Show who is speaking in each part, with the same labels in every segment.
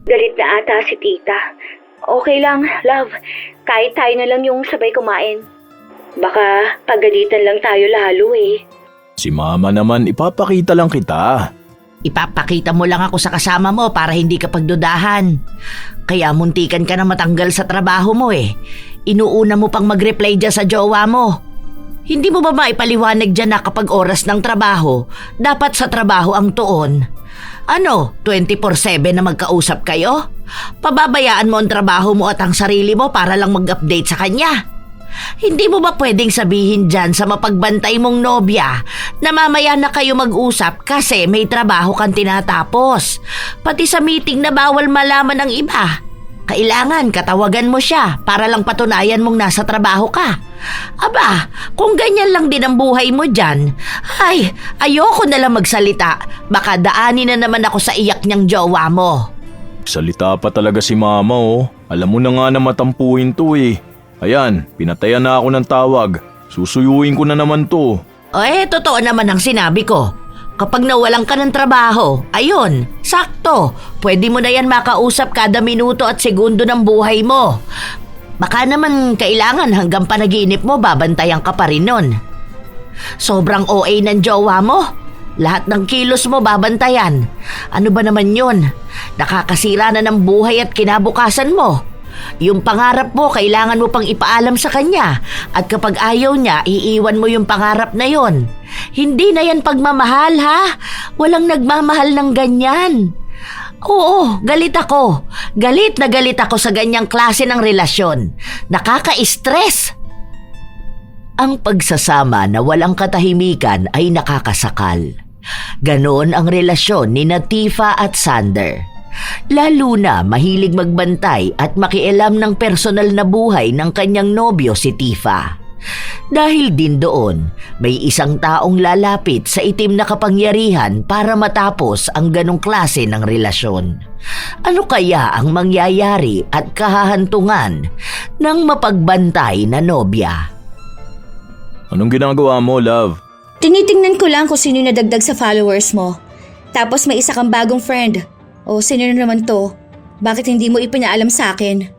Speaker 1: Galit na ata si tita. Okay lang, love. Kahit tayo na lang yung sabay kumain. Baka pagalitan lang tayo lalo eh.
Speaker 2: Si mama naman, ipapakita lang kita.
Speaker 3: Ipapakita mo lang ako sa kasama mo para hindi ka pagdudahan. Kaya muntikan ka na matanggal sa trabaho mo eh. Inuuna mo pang mag-reply dyan sa jowa mo. Hindi mo ba maipaliwanag dyan na kapag oras ng trabaho, dapat sa trabaho ang tuon? Ano, 24/7 na magkausap kayo? Pababayaan mo ang trabaho mo at ang sarili mo para lang mag-update sa kanya. Hindi mo ba pwedeng sabihin dyan sa mapagbantay mong nobya na mamaya na kayo mag-usap kasi may trabaho kang tinatapos? Pati sa meeting na bawal malaman ng iba. Kailangan katawagan mo siya para lang patunayan mong nasa trabaho ka. Aba, kung ganyan lang din ang buhay mo dyan, ay, ayoko na lang magsalita. Baka daanin na naman ako sa iyak niyang jowa mo.
Speaker 2: Salita pa talaga si mama oh. Alam mo na nga na matampuhin to eh. Ayan, pinatayan na ako ng tawag. Susuyuin ko na naman to.
Speaker 3: Totoo naman ang sinabi ko. Kapag nawalan ka ng trabaho, ayun, sakto. Pwede mo na yan makausap kada minuto at segundo ng buhay mo. Baka naman kailangan hanggang panaginip mo babantayan ka pa rin nun. Sobrang OA ng jowa mo. Lahat ng kilos mo babantayan. Ano ba naman yun? Nakakasira na ng buhay at kinabukasan mo. Yung pangarap mo, kailangan mo pang ipaalam sa kanya. At kapag ayaw niya, iiwan mo yung pangarap na yon. Hindi na yan pagmamahal, ha? Walang nagmamahal ng ganyan. Oo, galit ako. Galit na galit ako sa ganyang klase ng relasyon. Nakaka-stress. Ang pagsasama na walang katahimikan ay nakakasakal. Ganon ang relasyon ni Tifa at Sander. Lalo na mahilig magbantay at makialam ng personal na buhay ng kanyang nobyo si Tifa. Dahil din doon, may isang taong lalapit sa itim na kapangyarihan para matapos ang ganong klase ng relasyon. Ano kaya ang mangyayari at kahahantungan ng mapagbantay na nobya?
Speaker 2: Anong ginagawa mo, love?
Speaker 4: Tinitingnan ko lang kung sino nadagdag sa followers mo. Tapos may isa kang bagong friend. O sino na naman to? Bakit hindi mo ipinaalam sa akin?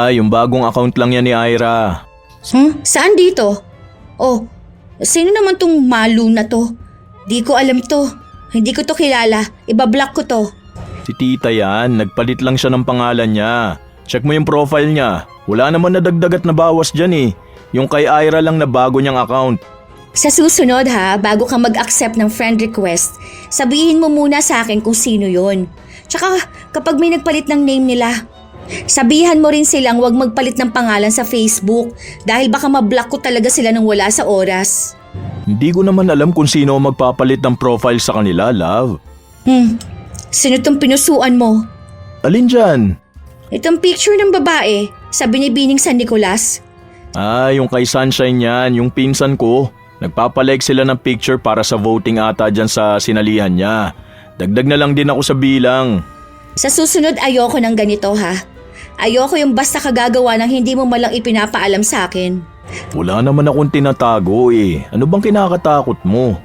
Speaker 2: Yung bagong account lang yan ni Ira.
Speaker 4: Saan dito? Oh, sino naman tong Malu na to? Di ko alam to. Hindi ko to kilala. Ibablock ko to.
Speaker 2: Si tita yan, nagpalit lang siya ng pangalan niya. Check mo yung profile niya. Wala naman nadagdag at nabawas dyan eh. Yung kay Ira lang na bago niyang account.
Speaker 4: Sa susunod ha, bago ka mag-accept ng friend request, sabihin mo muna sa akin kung sino yon. Tsaka kapag may nagpalit ng name nila, sabihan mo rin silang huwag magpalit ng pangalan sa Facebook dahil baka mablock ko talaga sila nang wala sa oras.
Speaker 2: Hindi ko naman alam kung sino magpapalit ng profile sa kanila, love.
Speaker 4: Sino tong pinusuan mo?
Speaker 2: Alin dyan?
Speaker 4: Itong picture ng babae sa binibining San Nicolas.
Speaker 2: Yung kay Sunshine yan, yung pinsan ko. Nagpapalike sila ng picture para sa voting ata dyan sa sinalihan niya. Dagdag na lang din ako sa bilang.
Speaker 4: Sa susunod ayoko ng ganito ha. Ayoko yung basta kagagawa ng hindi mo malang ipinapaalam sa akin.
Speaker 2: Wala naman akong tinatago eh. Ano bang kinakatakot mo?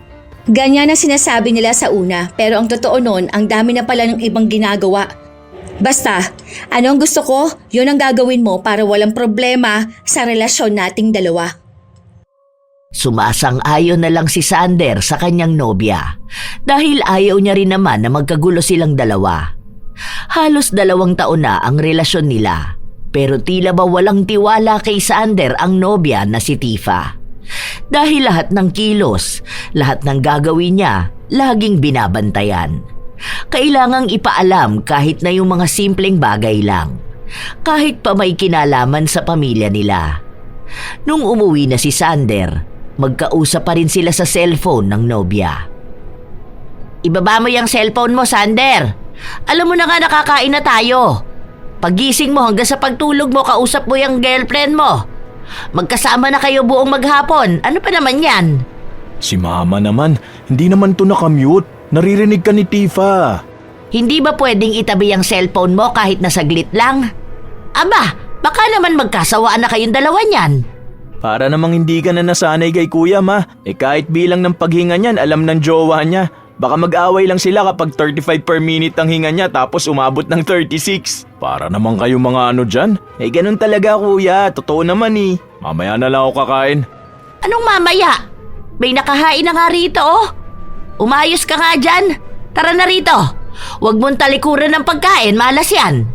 Speaker 4: Ganyan ang sinasabi nila sa una pero ang totoo nun ang dami na pala ng ibang ginagawa. Basta, ano ang gusto ko, yun ang gagawin mo para walang problema sa relasyon nating dalawa.
Speaker 3: Sumasang-ayon na lang si Sander sa kanyang nobya dahil ayaw niya rin naman na magkagulo silang dalawa. Halos 2 taon na ang relasyon nila pero tila ba walang tiwala kay Sander ang nobya na si Tifa. Dahil lahat ng kilos, lahat ng gagawin niya, laging binabantayan. Kailangang ipaalam kahit na yung mga simpleng bagay lang. Kahit pa may kinalaman sa pamilya nila. Nung umuwi na si Sander, magkausap pa rin sila sa cellphone ng nobya. Ibaba mo yung cellphone mo, Sander. Alam mo na nga nakakain na tayo. Pagising mo hanggang sa pagtulog mo, kausap mo yung girlfriend mo. Magkasama na kayo buong maghapon. Ano pa naman yan?
Speaker 2: Si mama naman, hindi naman to nakamute. Naririnig ka ni Tifa.
Speaker 3: Hindi ba pwedeng itabi ang cellphone mo kahit na saglit lang? Aba, baka naman magkasawaan na kayong dalawa niyan.
Speaker 2: Para namang hindi ka na nasanay kay kuya ma. Kahit bilang ng paghinga niyan, alam ng jowa niya. Baka mag-away lang sila kapag 35 per minute ang hinga niya tapos umabot ng 36. Para naman kayo mga ano dyan. Ganun talaga kuya, totoo naman eh. Mamaya na lang ako kakain.
Speaker 3: Anong mamaya? May nakahain na nga rito oh. Umayos ka nga dyan. Tara na rito. Huwag mong talikuran ng pagkain, malas yan.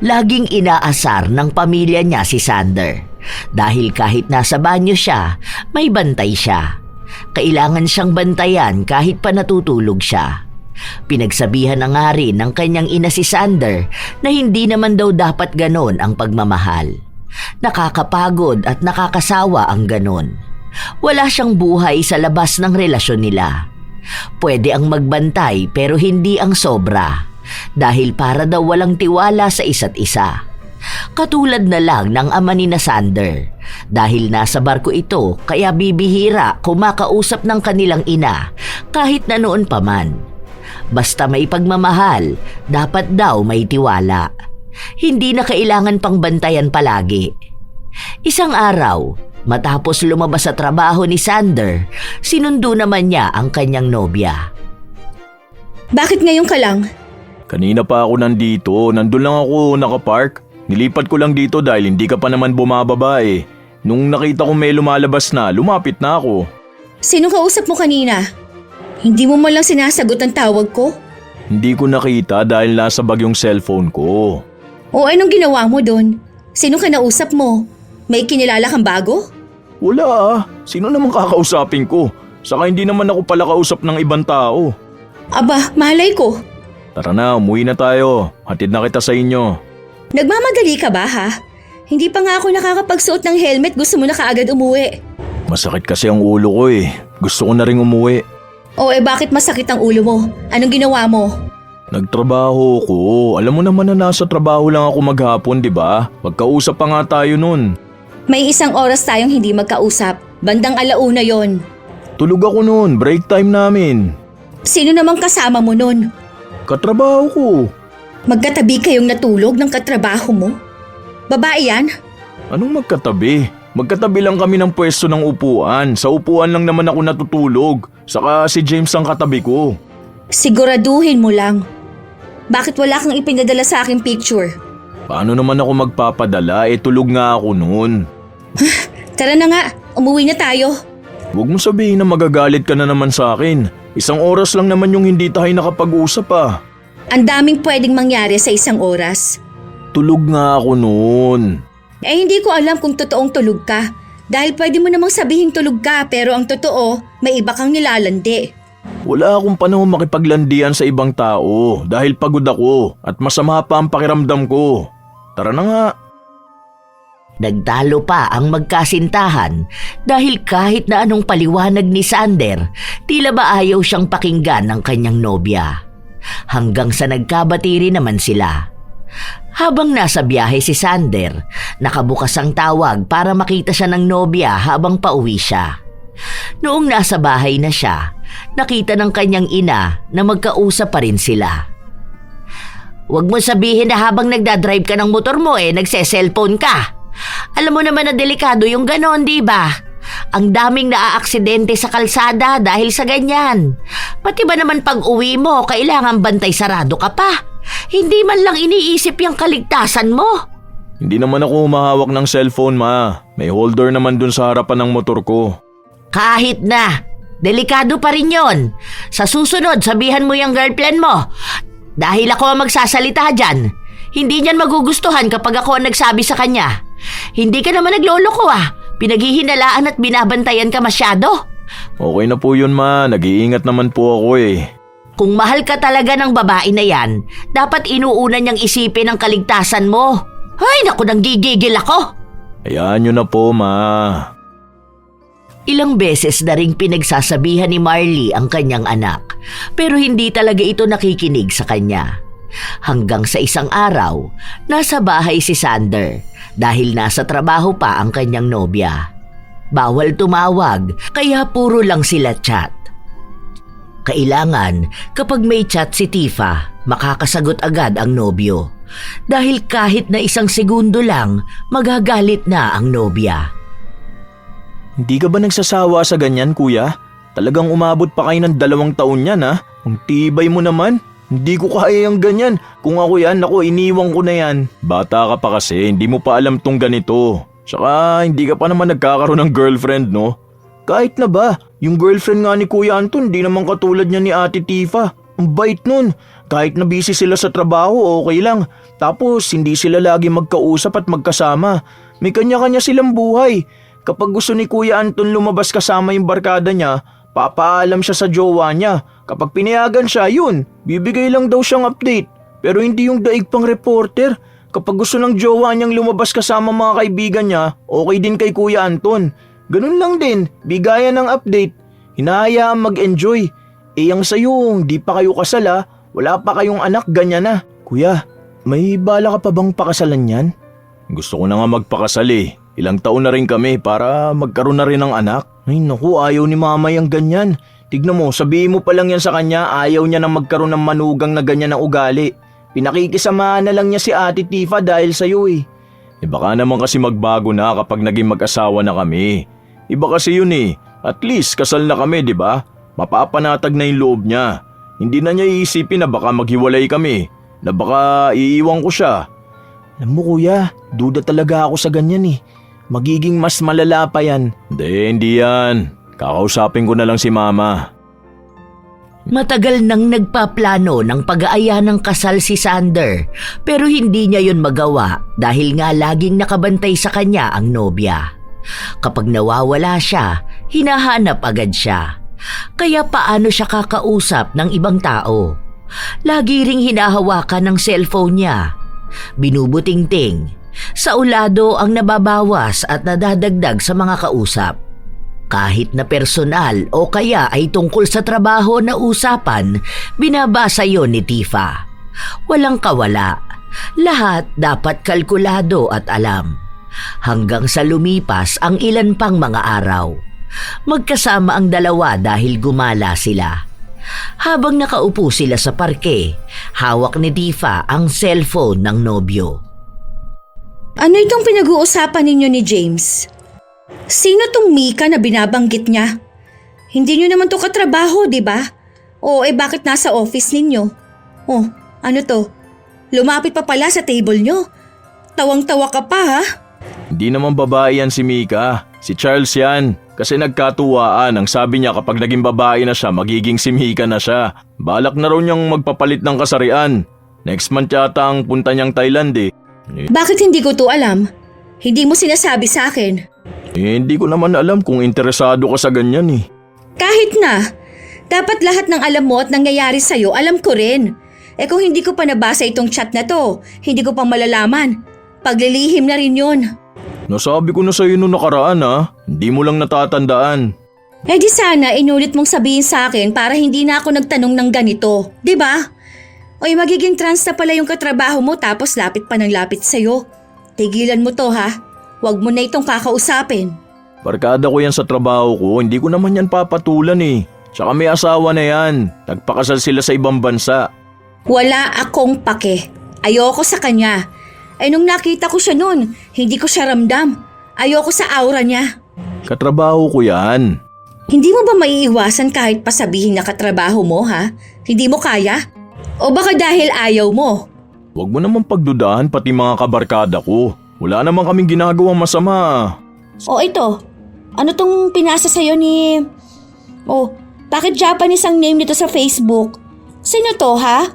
Speaker 3: Laging inaasar ng pamilya niya si Sander. Dahil kahit nasa banyo siya, may bantay siya. Kailangan siyang bantayan kahit pa natutulog siya. Pinagsabihan na nga rin ng kanyang ina si Sander na hindi naman daw dapat ganon ang pagmamahal. Nakakapagod at nakakasawa ang ganon. Wala siyang buhay sa labas ng relasyon nila. Pwede ang magbantay pero hindi ang sobra. Dahil para daw walang tiwala sa isa't isa. Katulad na lang ng ama ni na Sander. Dahil nasa barko ito kaya bibihira kumakausap ng kanilang ina kahit na noon pa man. Basta may pagmamahal, dapat daw may tiwala. Hindi na kailangan pang bantayan palagi. Isang araw, matapos lumabas sa trabaho ni Sander, sinundo naman niya ang kanyang nobya.
Speaker 4: Bakit ngayon ka lang?
Speaker 2: Kanina pa ako nandito, nandun lang ako nakapark. Nilipat ko lang dito dahil hindi ka pa naman bumababa eh. Nung nakita ko may lumalabas na, lumapit na ako.
Speaker 4: Sino kausap mo kanina? Hindi mo man lang sinasagot ang tawag ko?
Speaker 2: Hindi ko nakita dahil nasa bag yung cellphone ko.
Speaker 4: O anong ginawa mo doon? Sino ka nausap mo? May kinilala kang bago?
Speaker 2: Wala ah, sino naman kakausapin ko? Saka hindi naman ako pala kausap ng ibang tao.
Speaker 4: Aba, malay ko.
Speaker 2: Tara na, umuwi na tayo. Hatid na kita sa inyo.
Speaker 4: Nagmamadali ka ba ha? Hindi pa nga ako nakakapagsuot ng helmet, gusto mo na kaagad umuwi.
Speaker 2: Masakit kasi ang ulo ko eh. Gusto ko na rin umuwi.
Speaker 4: O bakit masakit ang ulo mo? Anong ginawa mo?
Speaker 2: Nagtrabaho ko. Alam mo naman na nasa trabaho lang ako maghapon, di ba? Magkausap pa nga tayo nun.
Speaker 4: May isang oras tayong hindi magkausap. Bandang 1:00 yon.
Speaker 2: Tulog ako nun, break time namin.
Speaker 4: Sino namang kasama mo nun?
Speaker 2: Katrabaho ko.
Speaker 4: Magkatabi kayong natulog ng katrabaho mo? Babae yan?
Speaker 2: Anong magkatabi? Magkatabi lang kami ng pwesto ng upuan. Sa upuan lang naman ako natutulog. Saka si James ang katabi ko.
Speaker 4: Siguraduhin mo lang. Bakit wala kang ipinadala sa aking picture?
Speaker 2: Paano naman ako magpapadala? Tulog nga ako noon.
Speaker 4: Tara na nga, umuwi na tayo.
Speaker 2: Huwag mo sabihin na magagalit ka na naman sa akin. Isang oras lang naman yung hindi tayo nakapag-usap ah.
Speaker 4: Ang daming pwedeng mangyari sa isang oras.
Speaker 2: Tulog nga ako noon.
Speaker 4: Hindi ko alam kung totoong tulog ka. Dahil pwede mo namang sabihin tulog ka pero ang totoo, may iba kang nilalandi.
Speaker 2: Wala akong panahon makipaglandian sa ibang tao dahil pagod ako at masama pa ang pakiramdam ko. Tara na nga.
Speaker 3: Nagtalo pa ang magkasintahan dahil kahit na anong paliwanag ni Sander, tila ba ayaw siyang pakinggan ng kanyang nobya. Hanggang sa nagkabatiri naman sila. Habang nasa biyahe si Sander, nakabukas ang tawag para makita siya ng nobya habang pauwi siya. Noong nasa bahay na siya, nakita ng kanyang ina na magkausap pa rin sila. Huwag mo sabihin na habang nagdadrive ka ng motor mo nagse-cellphone ka. Alam mo naman na delikado yung ganon, di ba? Ang daming naaaksidente sa kalsada dahil sa ganyan. Pati ba naman pag uwi mo, kailangan bantay sarado ka pa? Hindi man lang iniisip yung kaligtasan mo.
Speaker 2: Hindi naman ako humahawak ng cellphone, ma. May holder naman dun sa harapan ng motor ko.
Speaker 3: Kahit na, delikado pa rin yon. Sa susunod, sabihan mo yung girlfriend mo. Dahil ako ang magsasalita dyan. Hindi niyan magugustuhan kapag ako ang nagsabi sa kanya. Hindi ka naman nagloloko ah. Pinaghihinalaan at binabantayan ka masyado.
Speaker 2: Okay na po yun, ma. Nag-iingat naman po ako eh.
Speaker 3: Kung mahal ka talaga ng babae na yan, dapat inuuna niyang isipin ang kaligtasan mo. Ay, naku, nang gigigil ako.
Speaker 2: Hayaan nyo na po, ma.
Speaker 3: Ilang beses na ring pinagsasabihan ni Marley ang kanyang anak, pero hindi talaga ito nakikinig sa kanya. Hanggang sa isang araw, nasa bahay si Sander dahil nasa trabaho pa ang kanyang nobya. Bawal tumawag, kaya puro lang sila chat. Kailangan, kapag may chat si Tifa, makakasagot agad ang nobyo. Dahil kahit na isang segundo lang, magagalit na ang nobya.
Speaker 2: Hindi ka ba nagsasawa sa ganyan, kuya? Talagang umabot pa kayo ng 2 taon yan ha? Ang tibay mo naman. Hindi ko kaya yung ganyan. Kung ako yan, iniwan ko na yan. Bata ka pa kasi, hindi mo pa alam tong ganito. Tsaka hindi ka pa naman nagkakaroon ng girlfriend, no? Kahit na ba, yung girlfriend nga ni Kuya Anton, di naman katulad niya ni Ate Tifa. Ang bait nun. Kahit na busy sila sa trabaho, okay lang. Tapos hindi sila lagi magkausap at magkasama. May kanya-kanya silang buhay. Kapag gusto ni Kuya Anton lumabas kasama yung barkada niya, papaalam siya sa jowa niya. Kapag pinayagan siya, yun, bibigay lang daw siyang update. Pero hindi yung daig pang reporter. Kapag gusto ng jowa niyang lumabas kasama mga kaibigan niya, okay din kay Kuya Anton. Ganun lang din, bigayan ng update. Hinahayaan mag-enjoy. Yang sa'yo, di pa kayo kasal ha. Wala pa kayong anak, ganyan na. Kuya, may bala ka pa bang pakasalan yan? Gusto ko na nga magpakasal eh. Ilang taon na rin kami para magkaroon na rin ng anak. Ay naku, ayaw ni mama yung ganyan. Tignan mo, sabihin mo pa lang yan sa kanya, ayaw niya nang magkaroon ng manugang na ganyan na ugali. Pinakikisamahan na lang niya si Ate Tifa dahil sa'yo eh. Baka naman kasi magbago na kapag naging mag-asawa na kami. Iba kasi yun eh. At least kasal na kami, di ba? Mapapanatag na yung loob niya. Hindi na niya iisipin na baka maghiwalay kami. Na baka iiwan ko siya. Alam mo kuya, duda talaga ako sa ganyan eh. Magiging mas malala pa yan. Hindi yan. Kakausapin ko na lang si mama.
Speaker 3: Matagal nang nagpaplano ng pag-aaya ng kasal si Sander pero hindi niya yun magawa dahil nga laging nakabantay sa kanya ang nobya. Kapag nawawala siya, hinahanap agad siya. Kaya paano siya kakausap ng ibang tao? Lagi ring hinahawakan ng cellphone niya. Binubutingting. Sa ulado ang nababawas at nadadagdag sa mga kausap. Kahit na personal o kaya ay tungkol sa trabaho na usapan, binabasa yon ni Tifa. Walang kawala. Lahat dapat kalkulado at alam. Hanggang sa lumipas ang ilan pang mga araw. Magkasama ang dalawa dahil gumala sila. Habang nakaupo sila sa parke, hawak ni Tifa ang cellphone ng nobyo.
Speaker 4: Ano itong pinag-uusapan ninyo ni James? Sino tong Mika na binabanggit niya? Hindi nyo naman to katrabaho, di ba? O bakit nasa office ninyo? Oh, ano to? Lumapit pa pala sa table nyo. Tawang-tawa ka pa ha?
Speaker 2: Hindi naman babae yan si Mika. Si Charles yan. Kasi nagkatuwaan ang sabi niya kapag naging babae na siya, magiging si Mika na siya. Balak na raw niyang magpapalit ng kasarian. Next month yata ang punta niyang Thailand eh.
Speaker 4: Bakit hindi ko to alam? Hindi mo sinasabi sa akin.
Speaker 2: Hindi ko naman alam kung interesado ka sa ganyan eh.
Speaker 4: Kahit na, dapat lahat ng alam mo at nangyayari sa'yo, alam ko rin. Kung hindi ko pa nabasa itong chat na to, hindi ko pa malalaman. Paglilihim na rin yun.
Speaker 2: Nasabi ko na sa'yo noong nakaraan ha. Hindi mo lang natatandaan.
Speaker 4: Di sana inulit mong sabihin sa akin para hindi na ako nagtanong ng ganito. Di ba? Magiging trans na pala yung katrabaho mo tapos lapit pa ng lapit sa'yo. Tigilan mo to ha. Huwag mo na itong kakausapin.
Speaker 2: Barkada ko yan sa trabaho ko, hindi ko naman yan papatulan eh. Tsaka may asawa na yan. Nagpakasal sila sa ibang bansa.
Speaker 4: Wala akong pake. Ayoko sa kanya. Nung nakita ko siya noon, hindi ko siya ramdam. Ayoko sa aura niya.
Speaker 2: Katrabaho ko yan.
Speaker 4: Hindi mo ba maiiwasan kahit pasabihin na katrabaho mo ha? Hindi mo kaya? O baka dahil ayaw mo?
Speaker 2: Huwag mo naman pagdudahan pati mga kabarkada ko. Wala naman kaming ginagawang masama.
Speaker 4: O ito, ano tong pinasa sa'yo ni... bakit Japanese ang name nito sa Facebook? Sino to ha?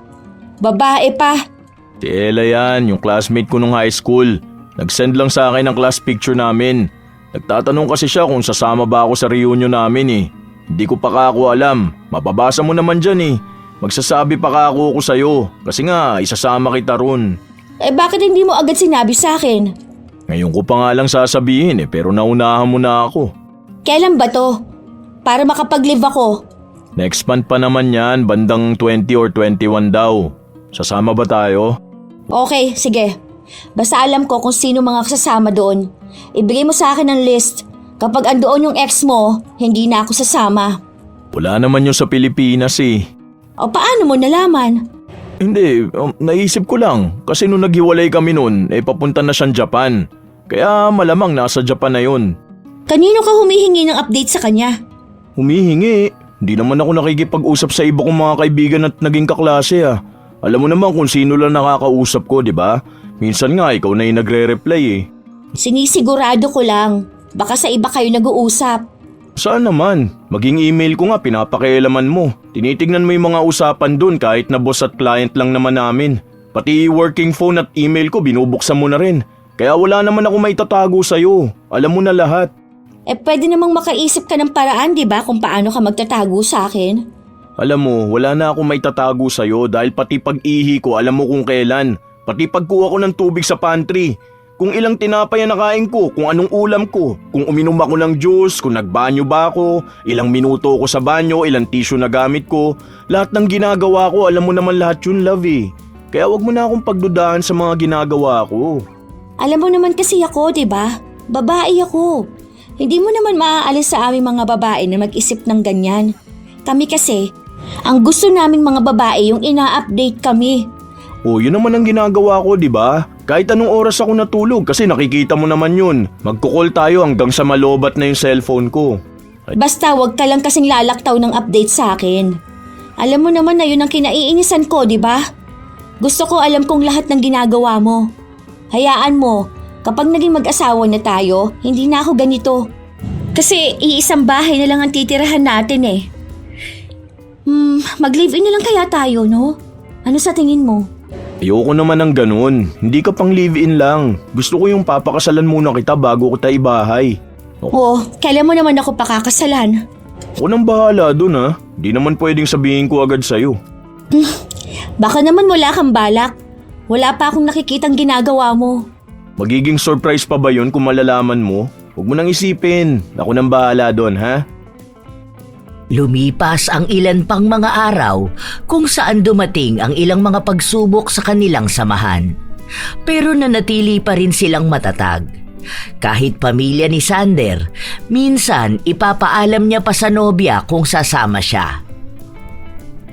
Speaker 4: Babae pa.
Speaker 2: Si Ella yan, yung classmate ko nung high school. Nag-send lang sa akin ang class picture namin. Nagtatanong kasi siya kung sasama ba ako sa reunion namin eh. Hindi ko pa ako alam. Mapabasa mo naman dyan eh. Magsasabi pa ako sa'yo. Kasi nga, isasama kita ron.
Speaker 4: Bakit hindi mo agad sinabi sa akin?
Speaker 2: Ngayon ko pa nga lang sasabihin pero naunahan mo na ako.
Speaker 4: Kailan ba to? Para makapag-live ako.
Speaker 2: Next month pa naman yan, bandang 20 or 21 daw. Sasama ba tayo?
Speaker 4: Okay, sige. Basta alam ko kung sino mga kasasama doon. Ibigay mo sa akin ang list. Kapag andoon yung ex mo, hindi na ako sasama.
Speaker 2: Wala naman yun sa Pilipinas eh.
Speaker 4: O paano mo nalaman?
Speaker 2: Hindi, naisip ko lang. Kasi nung naghiwalay kami noon, papunta na siyang Japan. Kaya malamang nasa Japan na yun.
Speaker 4: Kanino ka humihingi ng update sa kanya?
Speaker 2: Humihingi. Hindi naman ako nakikipag-usap sa iba kong mga kaibigan at naging kaklase ah. Alam mo naman kung sino lang nakakausap ko, di ba? Minsan nga ikaw na yung nagre-reply eh.
Speaker 4: Sinisigurado ko lang. Baka sa iba kayo nag-uusap.
Speaker 2: Saan naman? Maging email ko nga pinapakialaman mo. Tinitignan mo yung mga usapan dun kahit na boss at client lang naman namin. Pati working phone at email ko binubuksan mo na rin. Kaya wala naman ako may tatago sa'yo. Alam mo na lahat.
Speaker 4: Pwede namang makaisip ka ng paraan, di ba, kung paano ka magtatago sa akin?
Speaker 2: Alam mo, wala na ako may tatago sa'yo dahil pati pag-ihi ko alam mo kung kailan. Pati pagkuha ko ng tubig sa pantry. Kung ilang tinapay ang nakain ko, kung anong ulam ko, kung uminom ako ng juice, kung nagbanyo ba ako, ilang minuto ako sa banyo, ilang tissue na gamit ko. Lahat ng ginagawa ko, alam mo naman lahat yun, love eh. Kaya wag mo na akong pagdudahan sa mga ginagawa ko.
Speaker 4: Alam mo naman kasi ako, di ba? Babae ako. Hindi mo naman maaalis sa aming mga babae na mag-isip ng ganyan. Kami kasi, ang gusto naming mga babae yung ina-update kami.
Speaker 2: O yun naman ang ginagawa ko, di ba? Kahit anong oras ako natulog kasi nakikita mo naman yun. Magkukol tayo hanggang sa malobat na yung cellphone ko.
Speaker 4: Basta wag ka lang kasing lalaktaw ng update sa akin. Alam mo naman na yun ang kinaiinisan ko, di ba? Gusto ko alam kong lahat ng ginagawa mo. Hayaan mo, kapag naging mag-asawa na tayo, hindi na ako ganito. Kasi iisang bahay na lang ang titirahan natin eh. Mag-live-in na lang kaya tayo, no? Ano sa tingin mo?
Speaker 2: Ayoko naman ng ganun. Hindi ka pang live-in lang. Gusto ko yung papakasalan muna kita bago kita ibahay.
Speaker 4: Oo, kailan mo naman ako pakakasalan?
Speaker 2: Ako nang bahala dun ha. Di naman pwedeng sabihin ko agad sa'yo.
Speaker 4: Baka naman wala kang balak. Wala pa akong nakikitang ginagawa mo.
Speaker 2: Magiging surprise pa ba yun kung malalaman mo? Huwag mo nang isipin. Ako nang bahala dun ha.
Speaker 3: Lumipas ang ilan pang mga araw kung saan dumating ang ilang mga pagsubok sa kanilang samahan. Pero nanatili pa rin silang matatag. Kahit pamilya ni Sander, minsan ipapaalam niya pa sa nobya kung sasama siya.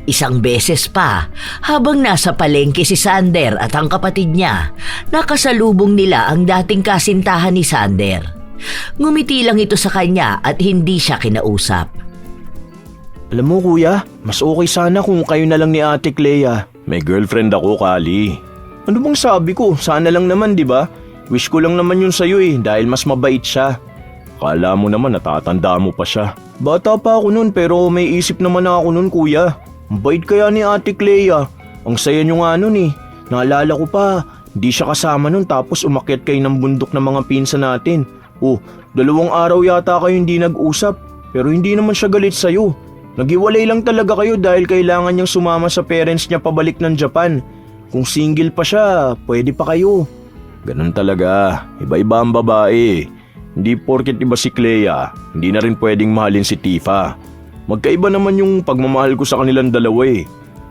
Speaker 3: Isang beses pa, habang nasa palengke si Sander at ang kapatid niya, nakasalubong nila ang dating kasintahan ni Sander. Ngumiti lang ito sa kanya at hindi siya kinausap.
Speaker 2: Alam mo kuya, mas okay sana kung kayo na lang ni Ate Clea. May girlfriend ako, Kali. Ano bang sabi ko? Sana lang naman, di ba? Wish ko lang naman yun sa'yo eh, dahil mas mabait siya. Akala mo naman natatanda mo pa siya. Bata pa ako nun pero may isip naman ako nun kuya. Ang bait kaya ni Ate Clea. Ang saya nyo nga nun eh. Naalala ko pa, hindi siya kasama nun tapos umakyat kayo ng bundok ng mga pinsan natin. 2 araw yata kayo hindi nag-usap pero hindi naman siya galit sa'yo. Naghiwalay lang talaga kayo dahil kailangan niyang sumama sa parents niya pabalik ng Japan. Kung single pa siya, pwede pa kayo. Ganun talaga, iba-iba ang babae. Hindi porket iba si Clea, hindi na rin pwedeng mahalin si Tifa. Magkaiba naman yung pagmamahal ko sa kanilang dalawa eh.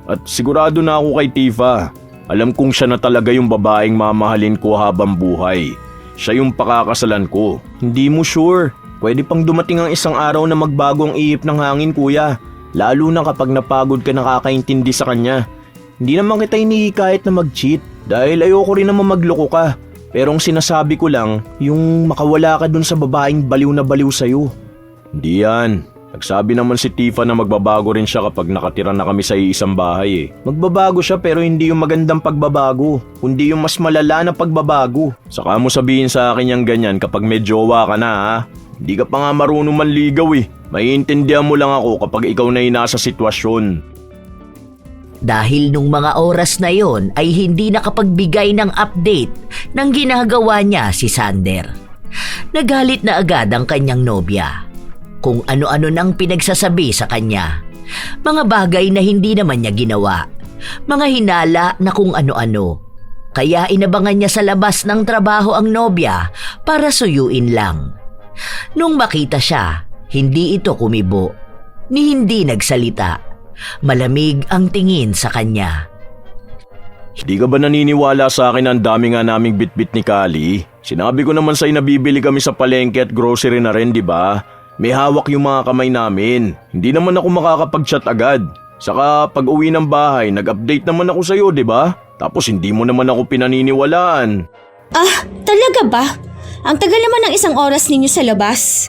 Speaker 2: At sigurado na ako kay Tifa. Alam kong siya na talaga yung babaeng mamahalin ko habang buhay. Siya yung pakakasalan ko. Hindi mo sure. Pwede pang dumating ang isang araw na magbago ang ihip ng hangin kuya. Lalo na kapag napagod ka nakakaintindi sa kanya. Hindi naman kita hinihikayat na mag-cheat dahil ayoko rin naman magloko ka. Pero ang sinasabi ko lang, yung makawala ka dun sa babaeng baliw na baliw sa'yo. Hindi yan. Nagsabi naman si Tifa na magbabago rin siya kapag nakatira na kami sa iisang bahay eh. Magbabago siya pero hindi yung magandang pagbabago, kundi yung mas malala na pagbabago. Saka mo sabihin sa akin yung ganyan kapag may jowa ka na ha. Hindi ka pa nga marunong manligaw eh. Maiintindihan mo lang ako kapag ikaw na yung nasa sitwasyon.
Speaker 3: Dahil nung mga oras na yon ay hindi nakapagbigay ng update ng ginagawa niya si Sander. Nagalit na agad ang kanyang nobya. Kung ano-ano nang pinagsasabi sa kanya. Mga bagay na hindi naman niya ginawa. Mga hinala na kung ano-ano. Kaya inabangan niya sa labas ng trabaho ang nobya para suyuin lang. Nung makita siya, hindi ito kumibo, ni hindi nagsalita. Malamig ang tingin sa kanya.
Speaker 2: Hindi ka ba naniniwala sa akin ang dami nga naming bitbit ni Kali? Sinabi ko naman sa'yo na bibili kami sa palengke at grocery na rin, di ba? May hawak yung mga kamay namin. Hindi naman ako makakapag-chat agad. Saka pag uwi ng bahay, nag-update naman ako sa'yo, di ba? Tapos hindi mo naman ako pinaniniwalaan.
Speaker 4: Ah, talaga ba? Ang tagal naman ng 1 oras ninyo sa labas.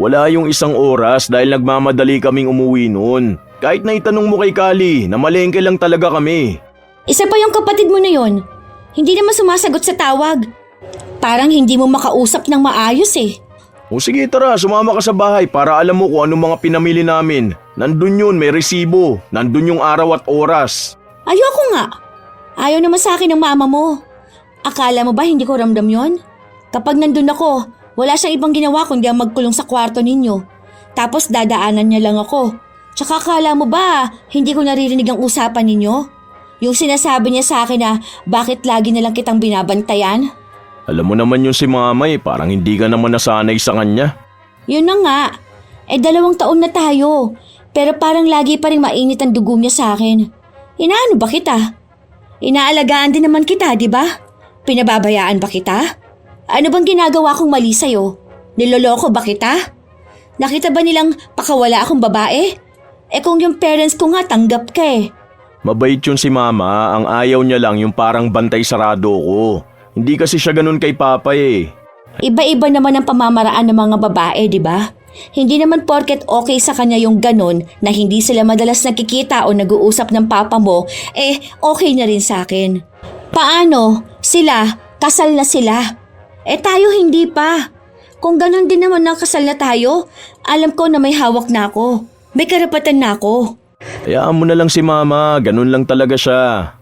Speaker 2: Wala yung isang oras dahil nagmamadali kaming umuwi noon. Kahit na itanong mo kay Kali na malengke lang talaga kami.
Speaker 4: Isa pa yung kapatid mo na yon. Hindi naman sumasagot sa tawag. Parang hindi mo makausap ng maayos eh.
Speaker 2: O sige tara, sumama ka sa bahay para alam mo kung anong mga pinamili namin. Nandun yun, may resibo. Nandun yung araw at oras.
Speaker 4: Ayoko nga. Ayaw naman sa akin ng mama mo. Akala mo ba hindi ko ramdam yon? Kapag nandun ako, wala siyang ibang ginawa kundi ang magkulong sa kwarto ninyo. Tapos dadaanan niya lang ako. Tsaka akala mo ba hindi ko naririnig ang usapan ninyo? Yung sinasabi niya sa akin na bakit lagi na lang kitang binabantayan?
Speaker 2: Alam mo naman yun si mama parang hindi ka naman nasanay sa kanya.
Speaker 4: Yun na nga. 2 taon na tayo. Pero parang lagi pa rin mainit ang dugo niya sa akin. Inaano ba kita? Inaalagaan din naman kita, di ba? Pinababayaan ba kita? Ano bang ginagawa kong mali sa'yo? Niloloko ba kita? Nakita ba nilang pakawala akong babae? Kung yung parents ko nga tanggap ka eh.
Speaker 2: Mabait yun si mama, ang ayaw niya lang yung parang bantay sarado ko. Hindi kasi siya ganun kay papa
Speaker 4: Iba-iba naman ang pamamaraan ng mga babae, di ba? Hindi naman porket okay sa kanya yung ganun na hindi sila madalas nakikita o nag-uusap ng papa mo, okay na rin sa akin. Paano? Sila, kasal na sila. Tayo hindi pa. Kung ganun din naman na kasal na tayo, alam ko na may hawak na ako. May karapatan na ako.
Speaker 2: Hayaan mo na lang si mama, ganun lang talaga siya.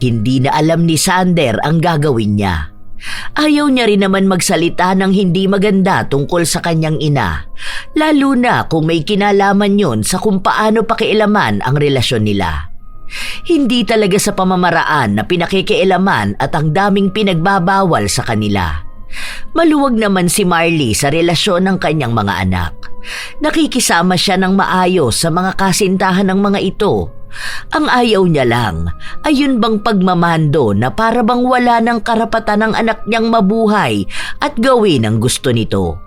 Speaker 3: Hindi na alam ni Sander ang gagawin niya. Ayaw niya rin naman magsalita ng hindi maganda tungkol sa kanyang ina, lalo na kung may kinalaman yon sa kung paano pakialaman ang relasyon nila. Hindi talaga sa pamamaraan na pinakikialaman at ang daming pinagbabawal sa kanila. Maluwag naman si Marley sa relasyon ng kanyang mga anak. Nakikisama siya ng maayos sa mga kasintahan ng mga ito. Ang ayaw niya lang ay yun bang pagmamando na para bang wala ng karapatan ng anak niyang mabuhay at gawin ang gusto nito.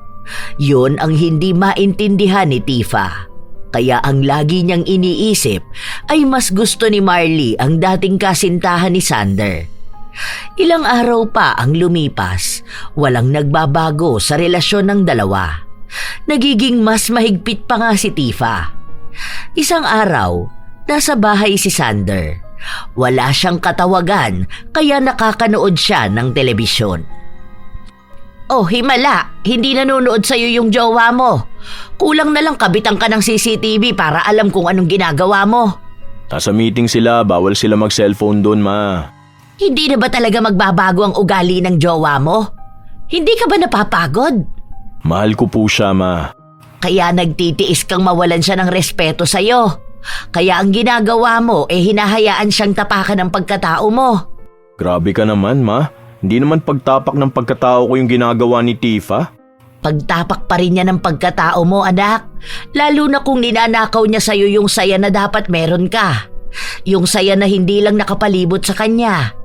Speaker 3: Yun ang hindi maintindihan ni Tifa. Kaya ang lagi niyang iniisip ay mas gusto ni Marley ang dating kasintahan ni Sander. Ilang araw pa ang lumipas, walang nagbabago sa relasyon ng dalawa. Nagiging mas mahigpit pa nga si Tifa. Isang araw, nasa bahay si Sander. Wala siyang katawagan kaya nakakanood siya ng telebisyon. Oh, himala, hindi nanonood sa'yo yung jowa mo. Kulang na lang kabitan ka ng CCTV para alam kung anong ginagawa mo.
Speaker 2: Nasa meeting sila, bawal sila mag-cellphone doon, ma.
Speaker 3: Hindi na ba talaga magbabago ang ugali ng jowa mo? Hindi ka ba napapagod?
Speaker 2: Mahal ko po siya, ma.
Speaker 3: Kaya nagtitiis kang mawalan siya ng respeto sa'yo. Kaya ang ginagawa mo hinahayaan siyang tapakan ng pagkatao mo.
Speaker 2: Grabe ka naman, ma. Hindi naman pagtapak ng pagkatao ko yung ginagawa ni Tifa.
Speaker 3: Pagtapak pa rin niya ng pagkatao mo, anak. Lalo na kung ninanakaw niya sa'yo yung saya na dapat meron ka. Yung saya na hindi lang nakapalibot sa kanya.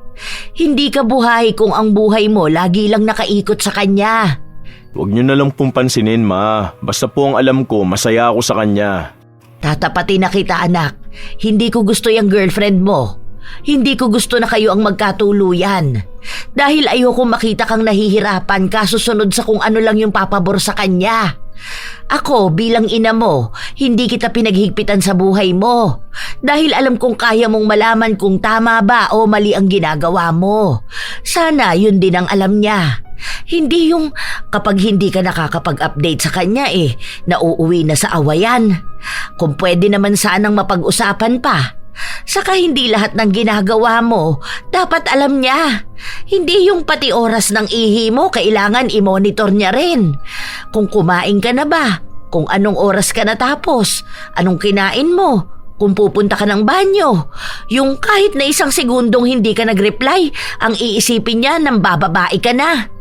Speaker 3: Hindi ka buhay kung ang buhay mo lagi lang nakaikot sa kanya.
Speaker 2: Huwag niyo na lang pong pansinin, ma. Basta po ang alam ko, masaya ako sa kanya.
Speaker 3: Tatapatin na kita, anak. Hindi ko gusto yung girlfriend mo. Hindi ko gusto na kayo ang magkatuluyan. Dahil ayoko makita kang nahihirapan kasusunod sa kung ano lang yung papabor sa kanya. Ako bilang ina mo, hindi kita pinaghigpitan sa buhay mo. Dahil alam kong kaya mong malaman kung tama ba o mali ang ginagawa mo. Sana yun din ang alam niya. Hindi yung kapag hindi ka nakakapag-update sa kanya nauuwi na sa awayan. Kung pwede naman sanang mapag-usapan pa. Saka hindi lahat ng ginagawa mo, dapat alam niya. Hindi yung pati oras ng ihi mo, kailangan i-monitor niya rin. Kung kumain ka na ba, kung anong oras ka natapos, anong kinain mo, kung pupunta ka ng banyo. Yung kahit na isang segundong hindi ka nag-reply, ang iisipin niya nang bababae ka na.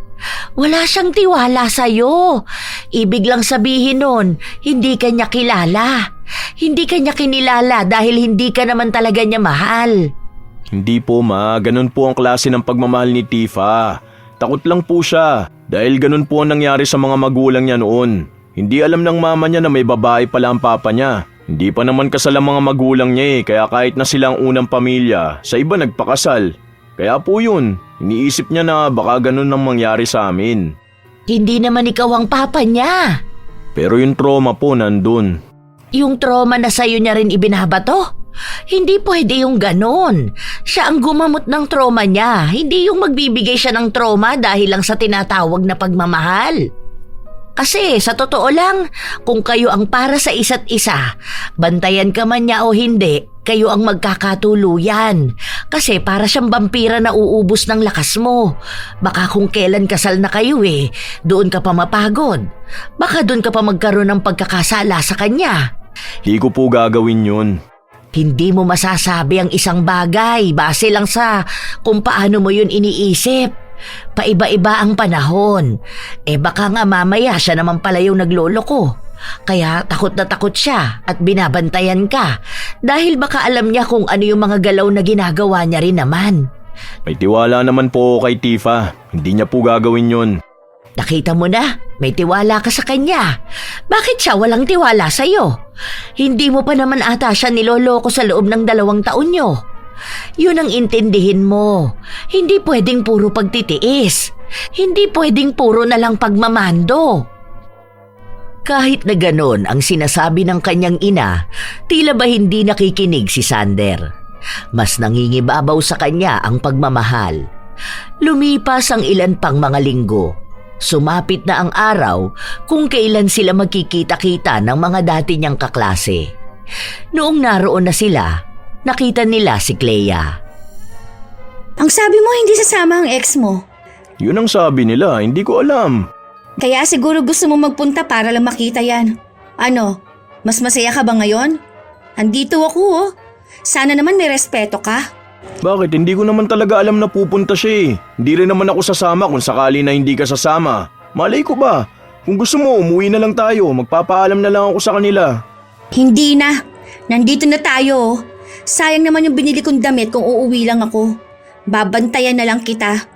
Speaker 3: Wala siyang tiwala sa'yo. Ibig lang sabihin nun, hindi ka niya kilala. Hindi ka niya kinilala dahil hindi ka naman talaga niya mahal.
Speaker 2: Hindi po, ma. Ganun po ang klase ng pagmamahal ni Tifa. Takot lang po siya dahil ganun po ang nangyari sa mga magulang niya noon. Hindi alam ng mama niya na may babae pala ang papa niya. Hindi pa naman kasal ang mga magulang niya kaya kahit na sila ang unang pamilya, sa iba nagpakasal. Kaya po yun, iniisip niya na baka ganun ang mangyari sa amin.
Speaker 3: Hindi naman ikaw ang papa niya.
Speaker 2: Pero yung trauma po nandun.
Speaker 3: Yung trauma na sa'yo niya rin ibinabato? Hindi pwede yung ganon. Siya ang gumamot ng trauma niya, hindi yung magbibigay siya ng trauma dahil lang sa tinatawag na pagmamahal. Kasi sa totoo lang, kung kayo ang para sa isa't isa, bantayan ka man niya o hindi, kayo ang magkakatuluyan. Kasi para siyang vampira na uubos ng lakas mo. Baka kung kailan kasal na kayo doon ka pa mapagod. Baka doon ka pa magkaroon ng pagkakasala sa kanya.
Speaker 2: Di ko po gagawin yun.
Speaker 3: Hindi mo masasabi ang isang bagay base lang sa kung paano mo yun iniisip. Paiba-iba ang panahon. Baka nga mamaya siya naman pala yung nagloloko. Kaya takot na takot siya at binabantayan ka dahil baka alam niya kung ano yung mga galaw na ginagawa niya rin naman.
Speaker 2: May tiwala naman po kay Tifa. Hindi niya po gagawin yun.
Speaker 3: Nakita mo na, may tiwala ka sa kanya. Bakit siya walang tiwala sa'yo? Hindi mo pa naman ata siya niloloko sa loob ng 2 taon niyo. Yun ang intindihin mo. Hindi pwedeng puro pagtitiis. Hindi pwedeng puro na lang pagmamando. Kahit na ganon ang sinasabi ng kanyang ina, tila ba hindi nakikinig si Sander. Mas nangingibabaw sa kanya ang pagmamahal. Lumipas ang ilan pang mga linggo. Sumapit na ang araw kung kailan sila magkikita-kita ng mga dati niyang kaklase. Noong naroon na sila, nakita nila si Clea.
Speaker 4: Ang sabi mo hindi sasama ang ex mo.
Speaker 2: Yun ang sabi nila, hindi ko alam.
Speaker 4: Kaya siguro gusto mo magpunta para lang makita yan. Ano, mas masaya ka ba ngayon? Andito ako Sana naman may respeto ka.
Speaker 2: Bakit? Hindi ko naman talaga alam na pupunta siya Hindi rin naman ako sasama kung sakali na hindi ka sasama. Malay ko ba? Kung gusto mo, umuwi na lang tayo. Magpapaalam na lang ako sa kanila.
Speaker 4: Hindi na. Nandito na tayo. Sayang naman yung binili kong damit kung uuwi lang ako. Babantayan na lang kita.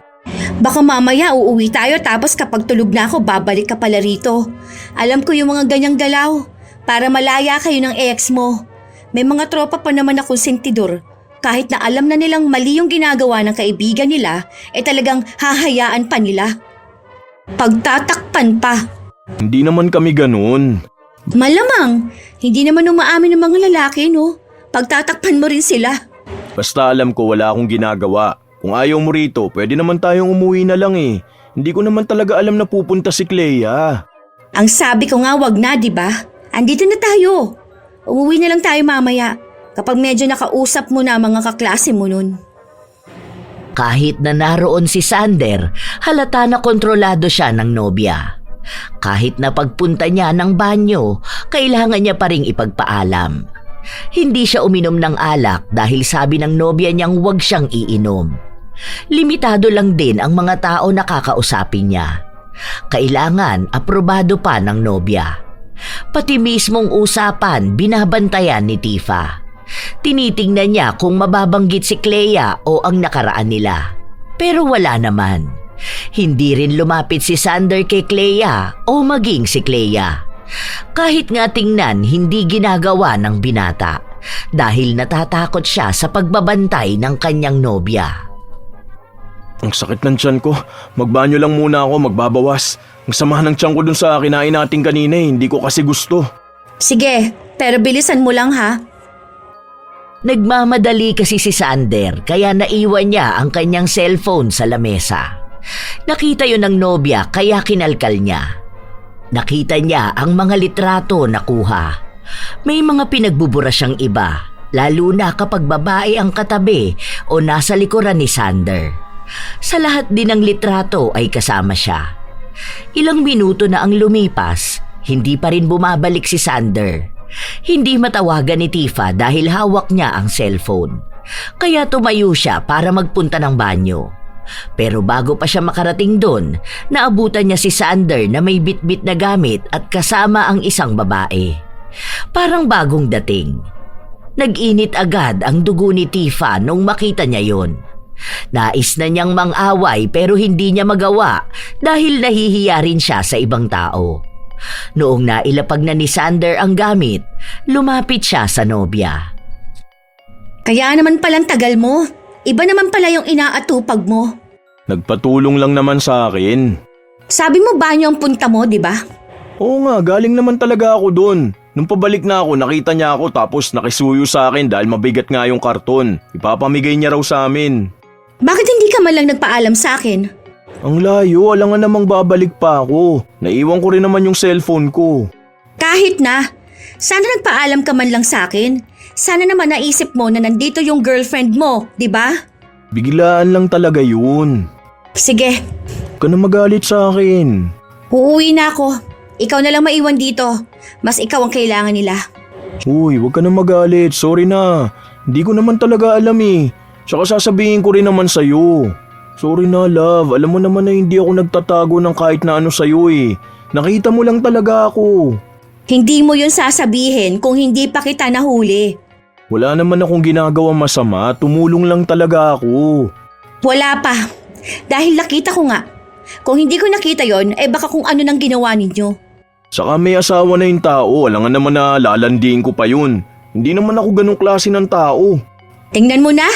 Speaker 4: Baka mamaya uuwi tayo tapos kapag tulog na ako babalik ka pala rito. Alam ko yung mga ganyang galaw. Para malaya kayo ng ex mo. May mga tropa pa naman akong sentidor. Kahit na alam na nilang mali yung ginagawa ng kaibigan nila, talagang hahayaan pa nila. Pagtatakpan pa.
Speaker 2: Hindi naman kami ganun.
Speaker 4: Malamang, hindi naman umaamin ng mga lalaki, no? Pagtatakpan mo rin sila.
Speaker 2: Basta alam ko wala akong ginagawa. Kung ayaw mo rito, pwede naman tayong umuwi na lang Hindi ko naman talaga alam na pupunta si Clea.
Speaker 4: Ang sabi ko nga wag na, di ba? Andito na tayo. Umuwi na lang tayo mamaya. Kapag medyo nakausap mo na mga kaklase mo nun.
Speaker 3: Kahit na naroon si Sander, halata na kontrolado siya ng nobya. Kahit na pagpunta niya ng banyo, kailangan niya pa ring ipagpaalam. Hindi siya uminom ng alak dahil sabi ng nobya niyang huwag siyang iinom. Limitado lang din ang mga tao na kakausapin niya. Kailangan aprobado pa ng nobya. Pati mismong usapan binabantayan ni Tifa. Tinitingnan niya kung mababanggit si Clea o ang nakaraan nila. Pero wala naman. Hindi rin lumapit si Sander kay Clea o maging si Clea. Kahit nga tingnan hindi ginagawa ng binata dahil natatakot siya sa pagbabantay ng kanyang nobya.
Speaker 2: Ang sakit ng tiyan ko. Magbanyo lang muna ako, magbabawas. Ang samahan ng tiyan ko dun sa kinain natin kanina hindi ko kasi gusto.
Speaker 4: Sige, pero bilisan mo lang ha.
Speaker 3: Nagmamadali kasi si Sander kaya naiwan niya ang kanyang cellphone sa lamesa. Nakita yun ng nobya kaya kinalkal niya. Nakita niya ang mga litrato na kuha. May mga pinagbubura siyang iba, lalo na kapag babae ang katabi o nasa likuran ni Sander. Sa lahat din ng litrato ay kasama siya. Ilang minuto na ang lumipas, hindi pa rin bumabalik si Sander. Hindi matawagan ni Tifa dahil hawak niya ang cellphone. Kaya tumayo siya para magpunta ng banyo. Pero bago pa siya makarating doon, naabutan niya si Sander na may bitbit na gamit at kasama ang isang babae. Parang bagong dating. Nag-init agad ang dugo ni Tifa nung makita niya yon. Nais na niyang mang-away pero hindi niya magawa dahil nahihiya rin siya sa ibang tao. Noong nailapag na ni Sander ang gamit, lumapit siya sa nobya.
Speaker 4: Kaya naman palang tagal mo. Iba naman pala yung inaatupag mo.
Speaker 2: Nagpatulong lang naman sa akin.
Speaker 4: Sabi mo banyo ang punta mo, di ba?
Speaker 2: Oo nga, galing naman talaga ako dun. Nung pabalik na ako, nakita niya ako tapos nakisuyo sa akin dahil mabigat nga yung karton. Ipapamigay niya raw sa amin.
Speaker 4: Bakit hindi ka man lang nagpaalam sa akin?
Speaker 2: Ang layo, alangan namang babalik pa ako. Naiwan ko rin naman yung cellphone ko.
Speaker 4: Kahit na. Sana nagpaalam ka man lang sa akin. Sana naman naisip mo na nandito yung girlfriend mo, di ba?
Speaker 2: Biglaan lang talaga yun.
Speaker 4: Sige,
Speaker 2: Huwag ka na magalit sa akin.
Speaker 4: uuwi na ako. Ikaw na lang maiwan dito. Mas ikaw ang kailangan nila.
Speaker 2: Uy, huwag ka na magalit. Sorry na. Hindi ko naman talaga alam eh. Tsaka sasabihin ko rin naman sa'yo. Sorry na, love. Alam mo naman na hindi ako nagtatago ng kahit na ano sa'yo eh. Nakita mo lang talaga ako.
Speaker 4: Hindi mo yun sasabihin kung hindi pa kita nahuli.
Speaker 2: Wala naman akong ginagawang masama. Tumulong lang talaga ako.
Speaker 4: Wala pa. Dahil nakita ko nga. Kung hindi ko nakita yon, baka kung ano nang ginawa ninyo.
Speaker 2: Saka may asawa na yung tao. Alangan naman na lalandiin ko pa yun. Hindi naman ako ganong klase ng tao.
Speaker 4: Tingnan mo na.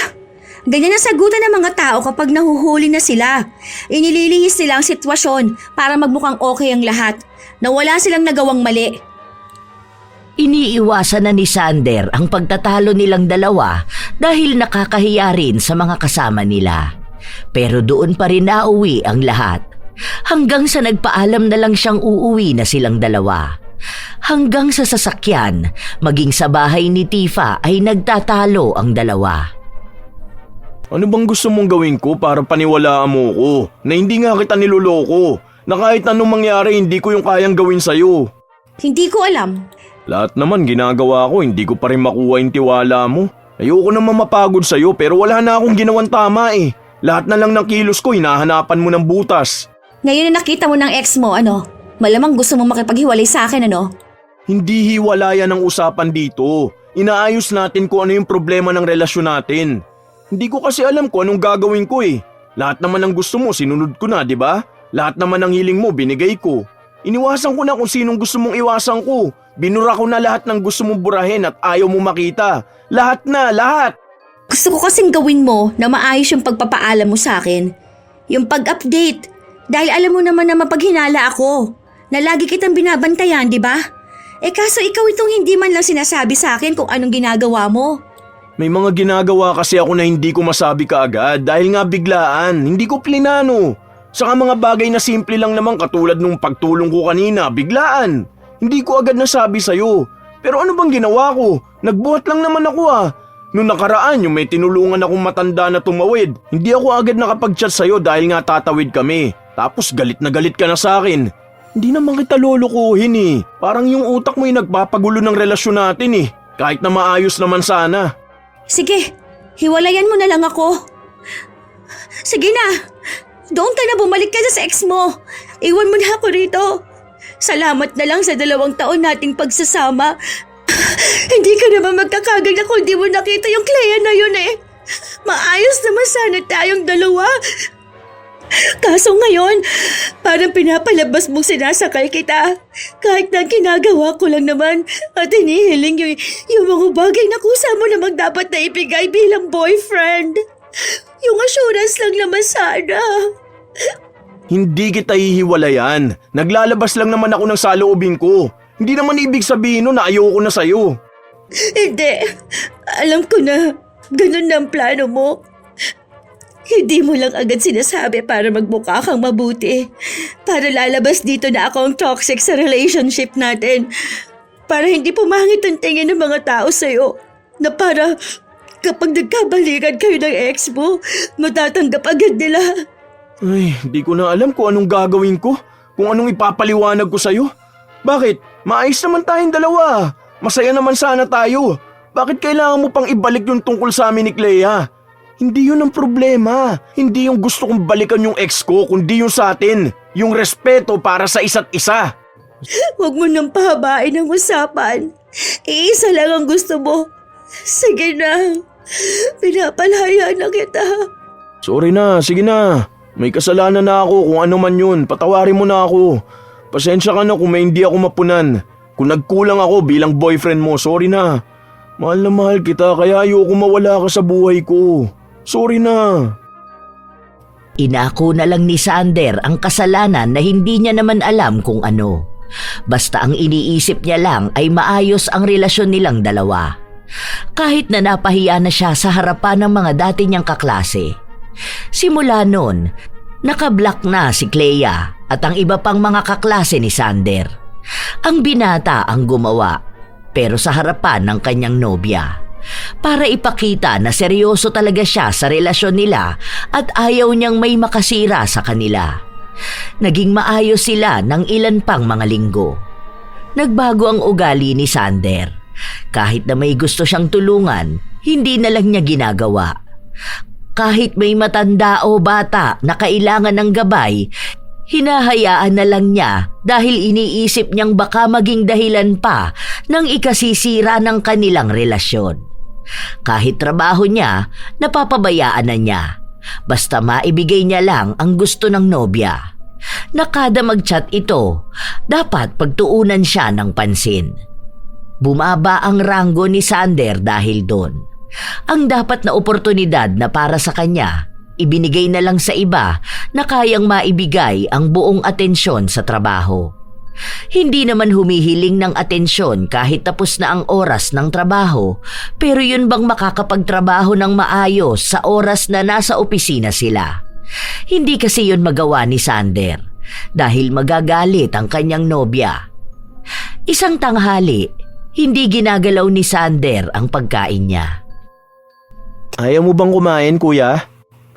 Speaker 4: Ganyan ang sagutan ng mga tao kapag nahuhuli na sila. Inililihis nila ang sitwasyon para magmukhang okay ang lahat. Na wala silang nagawang mali.
Speaker 3: Iniiwasan na ni Sander ang pagtatalo nilang dalawa dahil nakakahiya rin sa mga kasama nila. Pero doon pa rin nauwi ang lahat. Hanggang sa nagpaalam na lang siyang uuwi na silang dalawa. Hanggang sa sasakyan, maging sa bahay ni Tifa ay nagtatalo ang dalawa.
Speaker 2: Ano bang gusto mong gawin ko para paniwalaan mo ko? Na hindi nga kita niloloko. Na kahit anong mangyari hindi ko yung kayang gawin sa'yo.
Speaker 4: Hindi ko alam.
Speaker 2: Lahat naman ginagawa ko, hindi ko pa rin makuha yung tiwala mo. Ayoko naman mapagod sa'yo pero wala na akong ginawang tama eh. Lahat na lang ng kilos ko hinahanapan mo ng butas.
Speaker 4: Ngayon na nakita mo ng ex mo, malamang gusto mo makipaghiwalay sa akin,
Speaker 2: Hindi hiwalayan ang usapan dito. Inaayos natin kung ano yung problema ng relasyon natin. Hindi ko kasi alam kung anong gagawin ko eh. Lahat naman ng gusto mo sinunod ko na, di ba? Lahat naman ng hiling mo binigay ko. Iniwasan ko na kung sinong gusto mong iwasan ko. Binura ko na lahat ng gusto mong burahin at ayaw mo makita. Lahat na, lahat!
Speaker 4: Gusto ko kasing gawin mo na maayos yung pagpapaalam mo sa akin. Yung pag-update. Dahil alam mo naman na mapaghinala ako. Na lagi kitang binabantayan, di ba? Kaso ikaw itong hindi man lang sinasabi sa akin kung anong ginagawa mo.
Speaker 2: May mga ginagawa kasi ako na hindi ko masabi kaagad dahil nga biglaan. Hindi ko plinano. Saka mga bagay na simple lang naman katulad nung pagtulong ko kanina, biglaan. Hindi ko agad nasabi sa'yo. Pero ano bang ginawa ko? Nagbuhat lang naman ako ah. Noong nakaraan yung may tinulungan akong matanda na tumawid, hindi ako agad nakapag-chat sa'yo dahil nga tatawid kami. Tapos galit na galit ka na sa akin. Hindi naman kita lulukuhin eh. Parang yung utak mo yung nagpapagulo ng relasyon natin eh. Kahit na maayos naman sana.
Speaker 4: Sige, hiwalayan mo na lang ako. Sige na, doon ka na, bumalik ka na sa ex mo. Iwan mo na ako rito. Salamat na lang sa 2 taon nating pagsasama. Hindi ka naman magkakaganda kung di mo nakita yung Clea na yun eh. Maayos naman sana tayong dalawa. Kaso ngayon, parang pinapalabas mong sinasakal kita. Kahit na ginagawa ko lang naman at hinihiling yung mga bagay na kusa mo namang dapat na ibigay bilang boyfriend. Yung assurance lang naman sana.
Speaker 2: Hindi kita hihiwalayan. Naglalabas lang naman ako ng saloobin ko. Hindi naman ibig sabihin nun na ayoko na sa'yo.
Speaker 4: Hindi. Alam ko na, ganun na ang plano mo. Hindi mo lang agad sinasabi para magmukha kang mabuti. Para lalabas dito na ako ang toxic sa relationship natin. Para hindi pumangit ang tingin ng mga tao sa'yo. Na para kapag nagkabalikan kayo ng ex mo, matatanggap agad nila.
Speaker 2: Ay, di ko na alam kung anong gagawin ko. Kung anong ipapaliwanag ko sa'yo. Bakit? Maayos naman tayong dalawa. Masaya naman sana tayo. Bakit kailangan mo pang ibalik yung tungkol sa amin ni Clea? Hindi yun ang problema. Hindi yung gusto kong balikan yung ex ko, kundi yung sa atin. Yung respeto para sa isa't isa.
Speaker 4: Huwag mo nang pahabain ang usapan. Iisa lang ang gusto mo. Sige na. Pinapalaya na kita.
Speaker 2: Sorry na, sige na. May kasalanan na ako kung ano man yun. Patawarin mo na ako. Pasensya ka na kung may hindi ako mapunan. Kung nagkulang ako bilang boyfriend mo, sorry na. Mahal na mahal kita kaya ayoko mawala ka sa buhay ko. Sorry na.
Speaker 3: Inako na lang ni Sander ang kasalanan na hindi niya naman alam kung ano. Basta ang iniisip niya lang ay maayos ang relasyon nilang dalawa. Kahit na napahiya na siya sa harapan ng mga dati niyang kaklase. Simula noon, nakablock na si Clea at ang iba pang mga kaklase ni Sander. Ang binata ang gumawa, pero sa harapan ng kanyang nobya. Para ipakita na seryoso talaga siya sa relasyon nila at ayaw niyang may makasira sa kanila. Naging maayos sila ng ilan pang mga linggo. Nagbago ang ugali ni Sander. Kahit na may gusto siyang tulungan, hindi na lang niya ginagawa. Kahit may matanda o bata na kailangan ng gabay, hinahayaan na lang niya dahil iniisip niyang baka maging dahilan pa ng ikasisira ng kanilang relasyon. Kahit trabaho niya, napapabayaan na niya. Basta maibigay niya lang ang gusto ng nobya. Na kada mag-chat ito, dapat pagtuunan siya ng pansin. Bumaba ang ranggo ni Sander dahil doon. Ang dapat na oportunidad na para sa kanya, ibinigay na lang sa iba na kayang maibigay ang buong atensyon sa trabaho. Hindi naman humihiling ng atensyon kahit tapos na ang oras ng trabaho, pero yun bang makakapagtrabaho ng maayos sa oras na nasa opisina sila? Hindi kasi yun magawa ni Sander dahil magagalit ang kanyang nobya. Isang tanghali, hindi ginagalaw ni Sander ang pagkain niya.
Speaker 2: Ayaw mo bang kumain, kuya?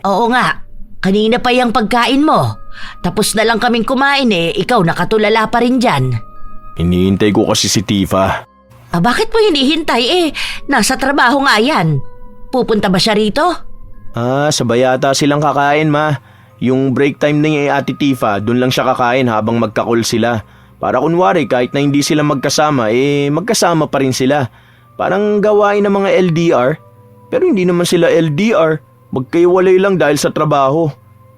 Speaker 3: Oo nga, kanina pa yung pagkain mo. Tapos na lang kaming kumain ikaw nakatulala pa rin dyan.
Speaker 2: Hinihintay ko kasi si Tifa.
Speaker 3: Bakit mo hinihintay nasa trabaho nga yan. Pupunta ba siya rito?
Speaker 2: Sabay yata silang kakain, ma. Yung break time ni Ate Tifa, dun lang siya kakain habang magka-call sila. Para kunwari kahit na hindi sila magkasama, magkasama pa rin sila. Parang gawain ng mga LDR. Pero hindi naman sila LDR. Magkaiwalay lang dahil sa trabaho.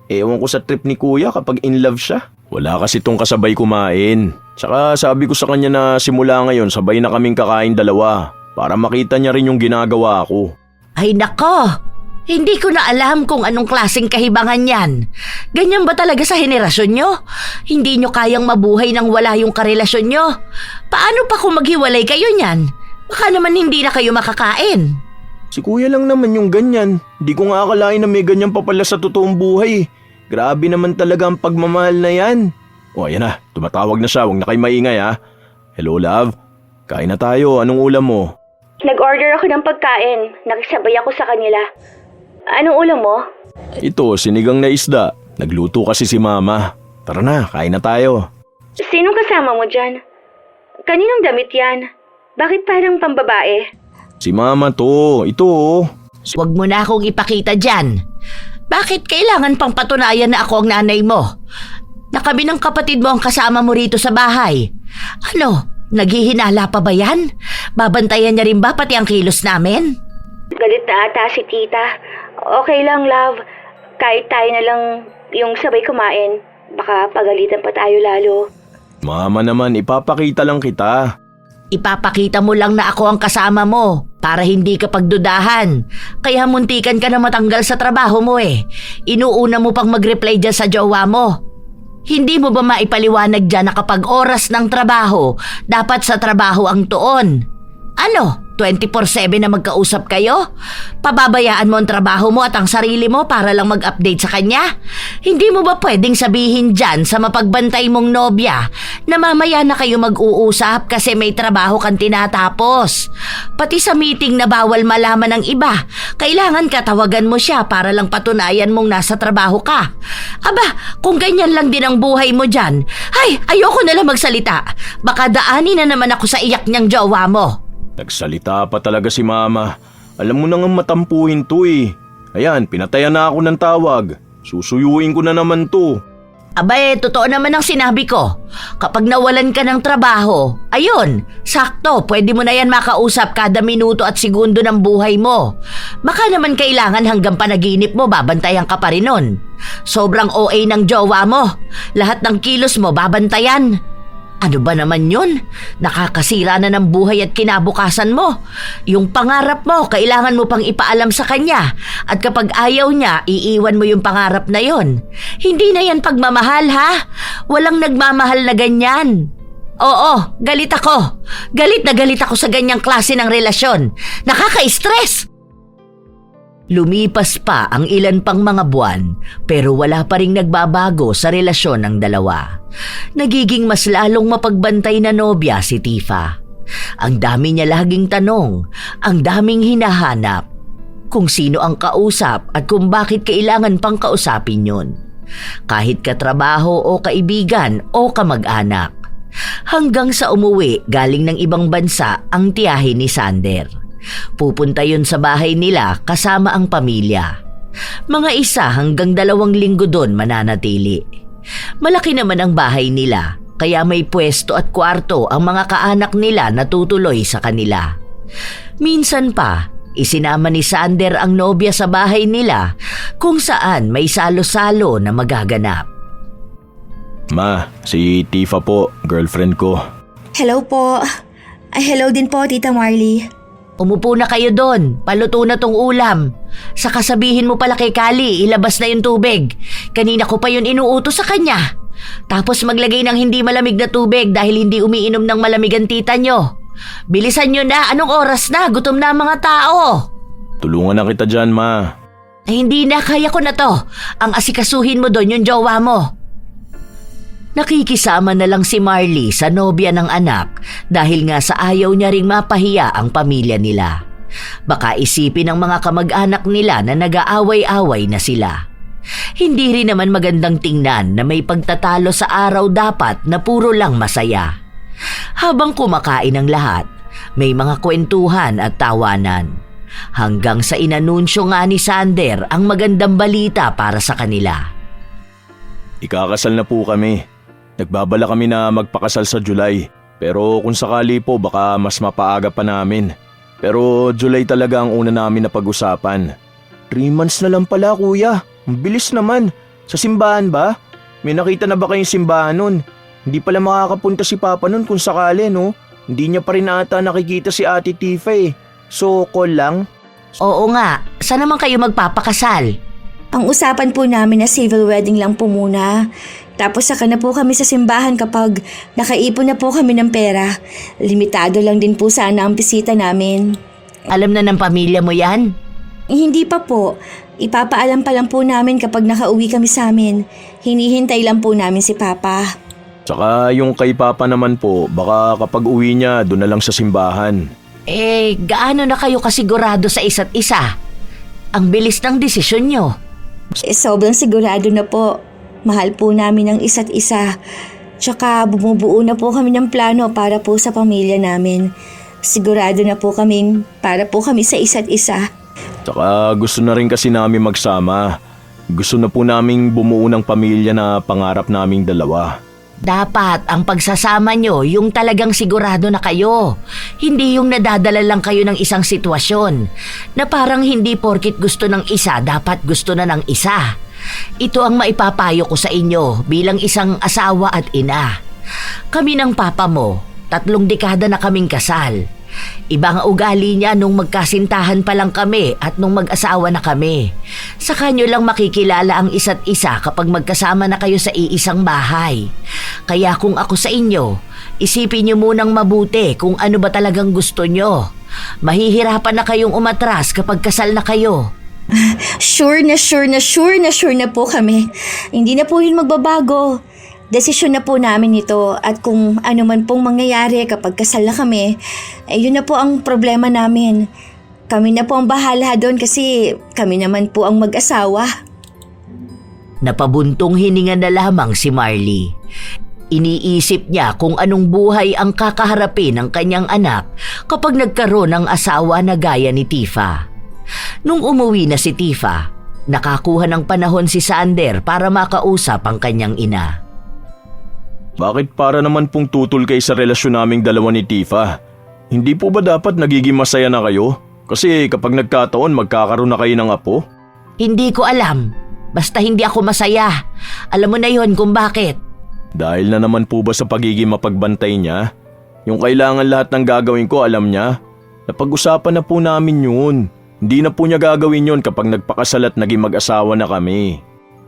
Speaker 2: Ewan ko sa trip ni kuya kapag in love siya. Wala kasi tong kasabay kumain. Tsaka sabi ko sa kanya na simula ngayon sabay na kaming kakain dalawa. Para makita niya rin yung ginagawa ko.
Speaker 3: Ay nako, hindi ko na alam kung anong klaseng kahibangan yan. Ganyan ba talaga sa henerasyon nyo? Hindi nyo kayang mabuhay nang wala yung karelasyon nyo? Paano pa kung maghiwalay kayo niyan? Baka naman hindi na kayo makakain.
Speaker 2: Si kuya lang naman yung ganyan. Di ko nga akalain na may ganyan pa pala sa totoong buhay. Grabe naman talaga ang pagmamahal na yan. O ayan na, tumatawag na siya. Huwag na kayo maingay ha. Hello love, kain na tayo. Anong ulam mo?
Speaker 1: Nag-order ako ng pagkain. Nakisabay ako sa kanila. Anong ulam mo?
Speaker 2: Ito, sinigang na isda. Nagluto kasi si mama. Tara na, kain na tayo.
Speaker 1: Sinong kasama mo dyan? Kaninong damit yan? Bakit parang pambabae?
Speaker 2: Si mama to, ito oh.
Speaker 3: Huwag mo na akong ipakita dyan. Bakit kailangan pang patunayan na ako ang nanay mo? Na kami ng kapatid mo ang kasama mo rito sa bahay. Ano, naghihinala pa ba yan? Babantayan niya rin ba pati ang kilos namin?
Speaker 1: Galit na ata si tita. Okay lang, love. Kahit tayo na lang yung sabay kumain. Baka pagalitan pa tayo lalo.
Speaker 2: Mama naman, ipapakita lang kita.
Speaker 3: Ipapakita mo lang na ako ang kasama mo para hindi ka pagdudahan. Kaya muntikan ka na matanggal sa trabaho mo Inuuna mo pang mag-reply dyan sa jowa mo. Hindi mo ba maipaliwanag dyan na kapag oras ng trabaho, dapat sa trabaho ang tuon? Ano? 24/7 na magkausap kayo? Pababayaan mo ang trabaho mo at ang sarili mo para lang mag-update sa kanya? Hindi mo ba pwedeng sabihin dyan sa mapagbantay mong nobya na mamaya na kayo mag-uusap kasi may trabaho kang tinatapos? Pati sa meeting na bawal malaman ng iba, kailangan katawagan mo siya para lang patunayan mong nasa trabaho ka. Aba, kung ganyan lang din ang buhay mo dyan, ay, ayoko na lang magsalita. Baka daanin na naman ako sa iyak niyang jowa mo.
Speaker 2: Nagsalita pa talaga si mama. Alam mo na nga matampuhin to Ayan, pinatayan na ako ng tawag. Susuyuin ko na naman to.
Speaker 3: Abay, totoo naman ang sinabi ko. Kapag nawalan ka ng trabaho, ayun, sakto, pwede mo na yan makausap kada minuto at segundo ng buhay mo. Baka naman kailangan hanggang panaginip mo, babantayan ka pa rin nun. Sobrang OA ng jowa mo. Lahat ng kilos mo, babantayan. Ano ba naman yun? Nakakasira na ng buhay at kinabukasan mo. Yung pangarap mo, kailangan mo pang ipaalam sa kanya. At kapag ayaw niya, iiwan mo yung pangarap na yon. Hindi na yan pagmamahal, ha? Walang nagmamahal na ganyan. Oo, galit ako. Galit na galit ako sa ganyang klase ng relasyon. Nakaka-stress! Lumipas pa ang ilan pang mga buwan pero wala pa ring nagbabago sa relasyon ng dalawa. Nagiging mas lalong mapagbantay na nobya si Tifa. Ang dami niya laging tanong, ang daming hinahanap. Kung sino ang kausap at kung bakit kailangan pang kausapin yun. Kahit katrabaho o kaibigan o kamag-anak. Hanggang sa umuwi galing ng ibang bansa ang tiyahin ni Sander. Pupunta yun sa bahay nila kasama ang pamilya. Mga 1 hanggang 2 linggo doon mananatili. Malaki naman ang bahay nila, kaya may pwesto at kwarto ang mga kaanak nila na tutuloy sa kanila. Minsan pa, isinama ni Sander ang nobya sa bahay nila kung saan may salo-salo na magaganap.
Speaker 2: Ma, si Tifa po, girlfriend ko.
Speaker 4: Hello po. Ay, hello din po, Tita Marley.
Speaker 3: Umupo na kayo doon, paluto na tong ulam. Saka sabihin mo pala kay Kali, ilabas na yung tubig. Kanina ko pa yun inuutos sa kanya. Tapos maglagay ng hindi malamig na tubig dahil hindi umiinom ng malamig ang tita nyo. Bilisan nyo na, anong oras na? Gutom na ang mga tao.
Speaker 2: Tulungan na kita dyan, ma.
Speaker 3: Ay, hindi na, kaya ko na to. Ang asikasuhin mo doon yung jowa mo. Nakikisama na lang si Marley sa nobya ng anak dahil nga sa ayaw niya ring mapahiya ang pamilya nila. Baka isipin ng mga kamag-anak nila na nag-aaway-away na sila. Hindi rin naman magandang tingnan na may pagtatalo sa araw dapat na puro lang masaya. Habang kumakain ang lahat, may mga kwentuhan at tawanan. Hanggang sa inanunsyo nga ni Sander ang magandang balita para sa kanila.
Speaker 2: Ikakasal na po kami. Nagbabala kami na magpakasal sa July. Pero kung sakali po baka mas mapaaga pa namin. Pero July talaga ang una namin na pag-usapan. 3 months na lang pala, kuya. Ang bilis naman. Sa simbahan ba? May nakita na ba kayong simbahan nun? Hindi pala makakapunta si Papa nun kung sakali, no? Hindi niya pa rin ata nakikita si Ate Tifa eh. So, call lang?
Speaker 3: Oo nga, saan naman kayo magpapakasal?
Speaker 4: Ang usapan po namin na civil wedding lang po muna. Tapos saka na po kami sa simbahan kapag nakaipon na po kami ng pera. Limitado lang din po sana ang bisita namin.
Speaker 3: Alam na ng pamilya mo yan?
Speaker 4: Hindi pa po. Ipapaalam pa lang po namin kapag nakauwi kami sa amin. Hinihintay lang po namin si Papa.
Speaker 2: Tsaka yung kay Papa naman po, baka kapag uwi niya doon na lang sa simbahan.
Speaker 3: Gaano na kayo kasigurado sa isa't isa? Ang bilis ng desisyon nyo.
Speaker 4: Sobrang sigurado na po. Mahal po namin ang isa't isa. Tsaka bumubuo na po kami ng plano para po sa pamilya namin. Sigurado na po kaming para po kami sa isa't isa.
Speaker 2: Tsaka gusto na rin kasi namin magsama. Gusto na po naming bumuo ng pamilya na pangarap naming dalawa.
Speaker 3: Dapat ang pagsasama nyo yung talagang sigurado na kayo. Hindi yung nadadala lang kayo ng isang sitwasyon na parang hindi porkit gusto ng isa dapat gusto na ng isa. Ito ang maipapayo ko sa inyo bilang isang asawa at ina. Kami ng papa mo, 3 dekada na kaming kasal. Ibang ugali niya nung magkasintahan pa lang kami at nung mag-asawa na kami. Sa kanyo lang makikilala ang isa't isa kapag magkasama na kayo sa iisang bahay. Kaya kung ako sa inyo, isipin niyo munang mabuti kung ano ba talagang gusto nyo. Mahihirapan na kayong umatras kapag kasal na kayo.
Speaker 4: Sure na po kami. Hindi na po yun magbabago. Desisyon na po namin ito at kung ano man pong mangyayari kapag kasal na kami, yun na po ang problema namin. Kami na po ang bahala doon kasi kami naman po ang mag-asawa.
Speaker 3: Napabuntong hininga na lamang si Marley. Iniisip niya kung anong buhay ang kakaharapin ng kanyang anak kapag nagkaroon ng asawa na gaya ni Tifa. Nung umuwi na si Tifa, nakakuha ng panahon si Sander para makausap ang kanyang ina.
Speaker 2: Bakit para naman pong tutol kayo sa relasyon naming dalawa ni Tifa? Hindi po ba dapat nagiging masaya na kayo? Kasi kapag nagkataon magkakaroon na kayo ng apo?
Speaker 3: Hindi ko alam. Basta hindi ako masaya. Alam mo na yon kung bakit.
Speaker 2: Dahil na naman po ba sa pagiging mapagbantay niya? Yung kailangan lahat ng gagawin ko alam niya? Napag-usapan na po namin yun. Hindi na po niya gagawin yun kapag nagpakasal at naging mag-asawa na kami.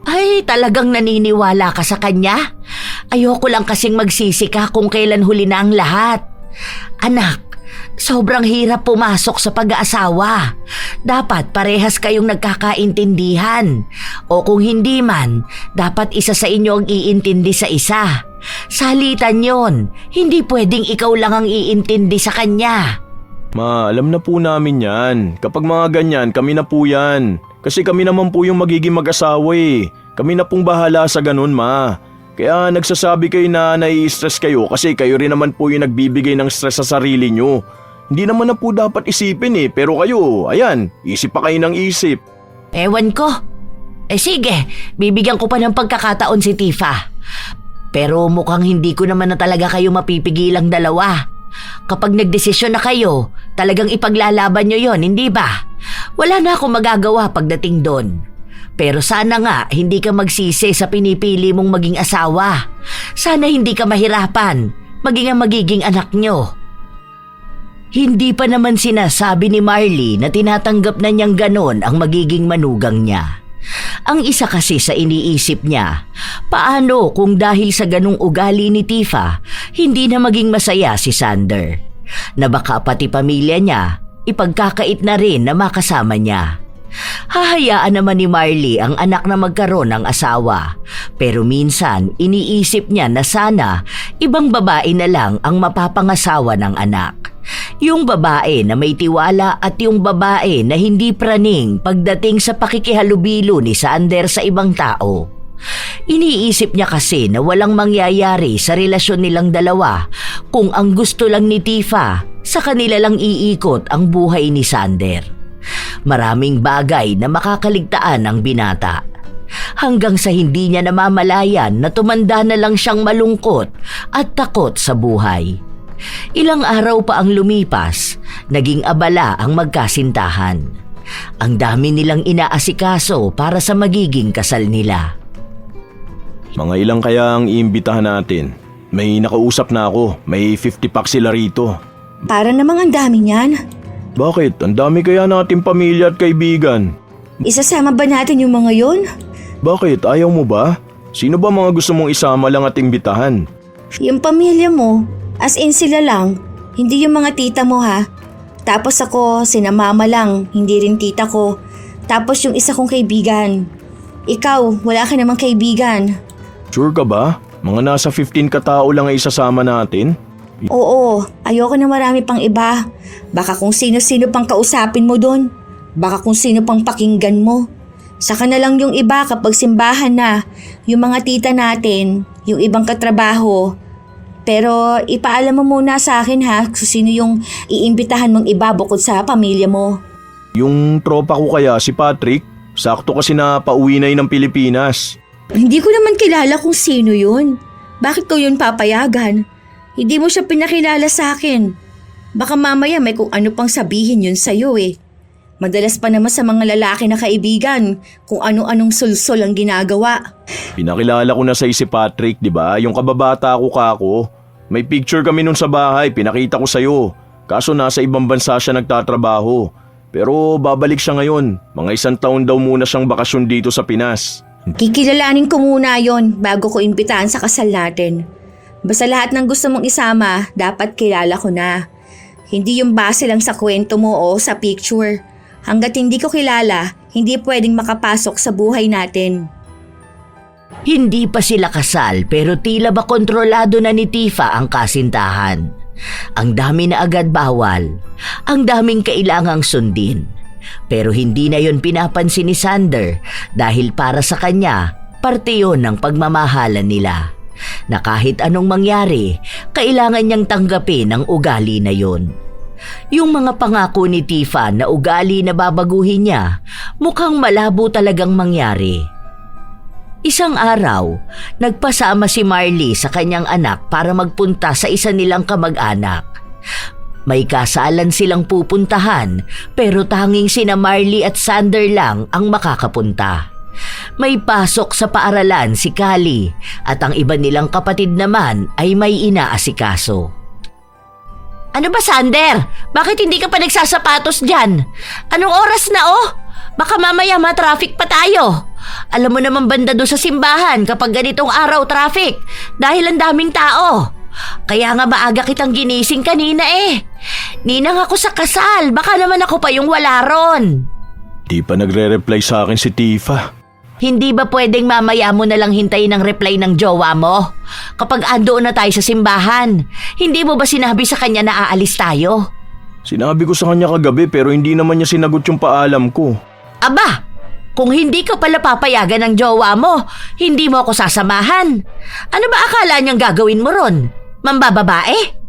Speaker 3: Ay, talagang naniniwala ka sa kanya? Ayoko lang kasing magsisi ka kung kailan huli na ang lahat. Anak, sobrang hirap pumasok sa pag-aasawa. Dapat parehas kayong nagkakaintindihan. O kung hindi man, dapat isa sa inyo ang iintindi sa isa. Salitan yon. Hindi pwedeng ikaw lang ang iintindi sa kanya.
Speaker 2: Ma, alam na po namin yan. Kapag mga ganyan, kami na po yan. Kasi kami naman po yung magiging mag-asawa eh. Kami na pong bahala sa ganun, ma. Kaya nagsasabi kayo na nai-stress kayo kasi kayo rin naman po yung nagbibigay ng stress sa sarili nyo. Hindi naman na po dapat isipin eh, pero kayo, ayan, isip pa kayo ng isip.
Speaker 3: Ewan ko. Sige, bibigyan ko pa ng pagkakataon si Tifa. Pero mukhang hindi ko naman na talaga kayo mapipigilang dalawa. Kapag nagdesisyon na kayo, talagang ipaglalaban nyo yon, hindi ba? Wala na akong magagawa pagdating doon. Pero sana nga hindi ka magsisi sa pinipili mong maging asawa. Sana hindi ka mahirapan, maging ang magiging anak nyo. Hindi pa naman sinasabi ni Marley na tinatanggap na niyang ganon ang magiging manugang niya. Ang isa kasi sa iniisip niya, paano kung dahil sa ganung ugali ni Tifa, hindi na maging masaya si Sander? Na baka pati pamilya niya, ipagkakait na rin na makasama niya. Hahayaan naman ni Marley ang anak na magkaroon ng asawa. Pero minsan, iniisip niya na sana ibang babae na lang ang mapapangasawa ng anak. Yung babae na may tiwala at yung babae na hindi praning pagdating sa pakikihalubilo ni Sander sa ibang tao. Iniisip niya kasi na walang mangyayari sa relasyon nilang dalawa kung ang gusto lang ni Tifa sa kanila lang iikot ang buhay ni Sander. Maraming bagay na makakaligtaan ang binata. Hanggang sa hindi niya namamalayan na tumanda na lang siyang malungkot at takot sa buhay. Ilang araw pa ang lumipas, naging abala ang magkasintahan. Ang dami nilang inaasikaso para sa magiging kasal nila.
Speaker 2: Mga ilang kaya ang iimbitahan natin? May nakausap na ako, may 50 packs sila rito.
Speaker 4: Para namang ang dami niyan.
Speaker 2: Bakit? Ang dami kaya natin pamilya at kaibigan.
Speaker 4: Isasama ba natin yung mga yon?
Speaker 2: Bakit? Ayaw mo ba? Sino ba mga gusto mong isama lang at imbitahan?
Speaker 4: Yung pamilya mo, as in sila lang, hindi yung mga tita mo ha. Tapos ako, sina mama lang, hindi rin tita ko. Tapos yung isa kong kaibigan. Ikaw, wala ka namang kaibigan.
Speaker 2: Sure ka ba? Mga nasa 15 katao lang ay isasama natin?
Speaker 4: Oo, ayoko na marami pang iba. Baka kung sino-sino pang kausapin mo doon. Baka kung sino pang pakinggan mo. Saka na lang yung iba kapag simbahan na. Yung mga tita natin, yung ibang katrabaho. Pero ipaalam mo muna sa akin ha kung sino yung iimbitahan mong iba bukod sa pamilya mo.
Speaker 2: Yung tropa ko kaya si Patrick, sakto kasi na pauwi na yun ng Pilipinas.
Speaker 4: Hindi ko naman kilala kung sino yun. Bakit ko yun papayagan? Hindi mo siya pinakilala sa akin. Baka mamaya may kung ano pang sabihin yun sa'yo eh. Madalas pa naman sa mga lalaki na kaibigan kung ano-anong sulsol ang ginagawa.
Speaker 2: Pinakilala ko na sa si Patrick, di ba? Yung kababata ko kako. May picture kami nun sa bahay, pinakita ko sa'yo. Kaso nasa ibang bansa siya nagtatrabaho. Pero babalik siya ngayon. Mga 1 taon daw muna siyang bakasyon dito sa Pinas.
Speaker 4: Kikilalanin ko muna yon bago ko imbitahan sa kasal natin. Basta lahat ng gusto mong isama, dapat kilala ko na. Hindi yung base lang sa kwento mo o sa picture. Hanggat hindi ko kilala, hindi pwedeng makapasok sa buhay natin.
Speaker 3: Hindi pa sila kasal pero tila ba kontrolado na ni Tifa ang kasintahan. Ang dami na agad bawal, ang daming kailangang sundin. Pero hindi na yon pinapansin ni Sander dahil para sa kanya, parte yon ng pagmamahalan nila. Na kahit anong mangyari, kailangan niyang tanggapin ang ugali na yon. Yung mga pangako ni Tifa na ugali na babaguhin niya, mukhang malabo talagang mangyari. Isang araw, nagpasama si Marley sa kanyang anak para magpunta sa isa nilang kamag-anak. May kasalan silang pupuntahan pero tanging sina Marley at Sander lang ang makakapunta. May pasok sa paaralan si Kali at ang iba nilang kapatid naman ay may inaasikaso. Ano ba, Sander? Bakit hindi ka pa nagsasapatos dyan? Anong oras na Baka mamaya ma-traffic pa tayo. Alam mo naman banda doon sa simbahan kapag ganitong araw traffic dahil ang daming tao. Kaya nga maaga kitang ginising kanina Ninang ako sa kasal, baka naman ako pa yung wala ron.
Speaker 2: Di pa nagre-reply sa akin si Tifa.
Speaker 3: Hindi ba pwedeng mamaya mo na lang hintayin ang reply ng jowa mo? Kapag andoon na tayo sa simbahan, hindi mo ba sinabi sa kanya na aalis tayo?
Speaker 2: Sinabi ko sa kanya kagabi pero hindi naman niya sinagot yung paalam ko.
Speaker 3: Aba, kung hindi ka pala papayagan ng jowa mo, hindi mo ako sasamahan. Ano ba akala niyang gagawin mo ron? Mambababae?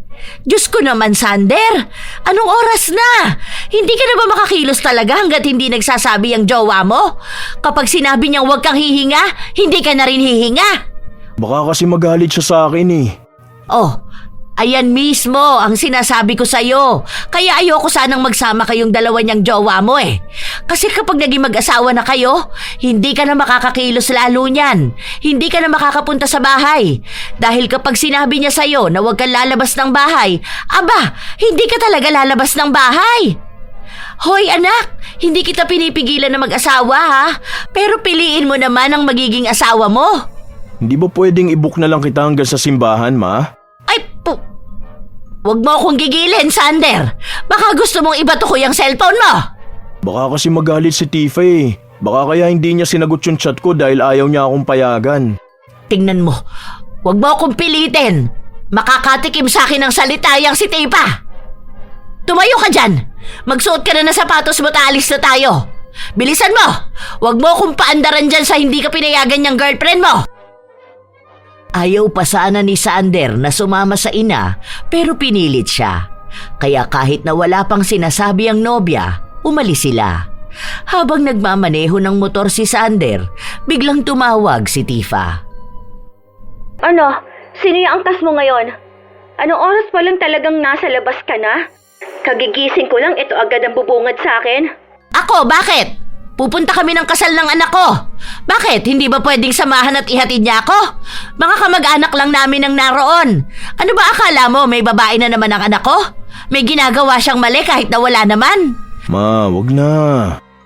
Speaker 3: Diyos ko naman, Sander! Anong oras na? Hindi ka na ba makakilos talaga hanggat hindi nagsasabi ang jowa mo? Kapag sinabi niyang huwag kang hihinga, hindi ka na rin hihinga.
Speaker 2: Baka kasi magalit siya sa akin
Speaker 3: Oh, ayan mismo ang sinasabi ko sa'yo. Kaya ayoko sanang magsama kayong dalawa niyang jowa mo Kasi kapag naging mag-asawa na kayo, hindi ka na makakakilos lalo niyan. Hindi ka na makakapunta sa bahay. Dahil kapag sinabi niya sa'yo na huwag kang lalabas ng bahay, aba, hindi ka talaga lalabas ng bahay. Hoy anak, hindi kita pinipigilan na mag-asawa ha. Pero piliin mo naman ang magiging asawa mo.
Speaker 2: Hindi ba pwedeng i-book na lang kita hanggang sa simbahan, ma?
Speaker 3: Huwag mo akong gigilin, Sander. Baka gusto mong ibato ko yung cellphone mo.
Speaker 2: Baka kasi magalit si Tifa Baka kaya hindi niya sinagot yung chat ko dahil ayaw niya akong payagan.
Speaker 3: Tingnan mo, huwag mo akong pilitin. Makakatikim sa akin ng salita yang si Tifa. Tumayo ka dyan. Magsuot ka na ng sapatos mo at alis na tayo. Bilisan mo. Huwag mo akong paandaran dyan sa hindi ka pinayagan niyang girlfriend mo. Ayaw pa sana ni Sander na sumama sa ina pero pinilit siya. Kaya kahit na wala pang sinasabi ang nobya, umalis sila. Habang nagmamaneho ng motor si Sander, biglang tumawag si Tifa.
Speaker 1: Ano? Sino yung angkas mo ngayon? Anong oras pa lang talagang nasa labas ka na? Kagigising ko lang, ito agad ang bubungad sa akin.
Speaker 3: Ako, bakit? Pupunta kami ng kasal ng anak ko. Bakit? Hindi ba pwedeng samahan at ihatid niya ako? Mga kamag-anak lang namin ang naroon. Ano ba akala mo? May babae na naman ang anak ko? May ginagawa siyang mali kahit na wala naman.
Speaker 2: Ma, wag na.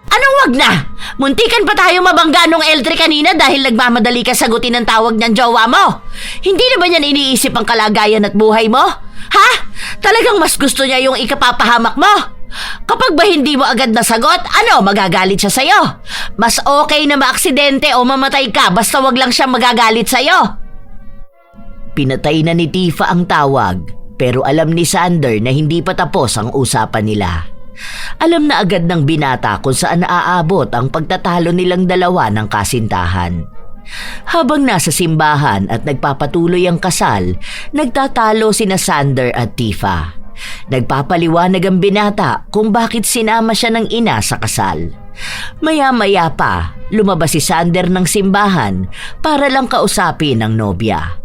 Speaker 3: Anong wag na? Muntikan pa tayo mabangga nung L3 kanina dahil nagmamadali ka sagutin ang tawag ng jowa mo. Hindi na ba niyan iniisip ang kalagayan at buhay mo? Ha? Talagang mas gusto niya yung ikapapahamak mo? Kapag ba hindi mo agad nasagot, magagalit siya sa'yo? Mas okay na maaksidente o mamatay ka basta wag lang siya magagalit sa'yo. Pinatay na ni Tifa ang tawag, pero alam ni Sander na hindi pa tapos ang usapan nila. Alam na agad ng binata kung saan naaabot ang pagtatalo nilang dalawa ng kasintahan. Habang nasa simbahan at nagpapatuloy ang kasal, nagtatalo sina Sander at Tifa. Nagpapaliwanag ang binata kung bakit sinama siya ng ina sa kasal. Maya-maya pa, lumabas si Sander ng simbahan para lang kausapin ang nobya.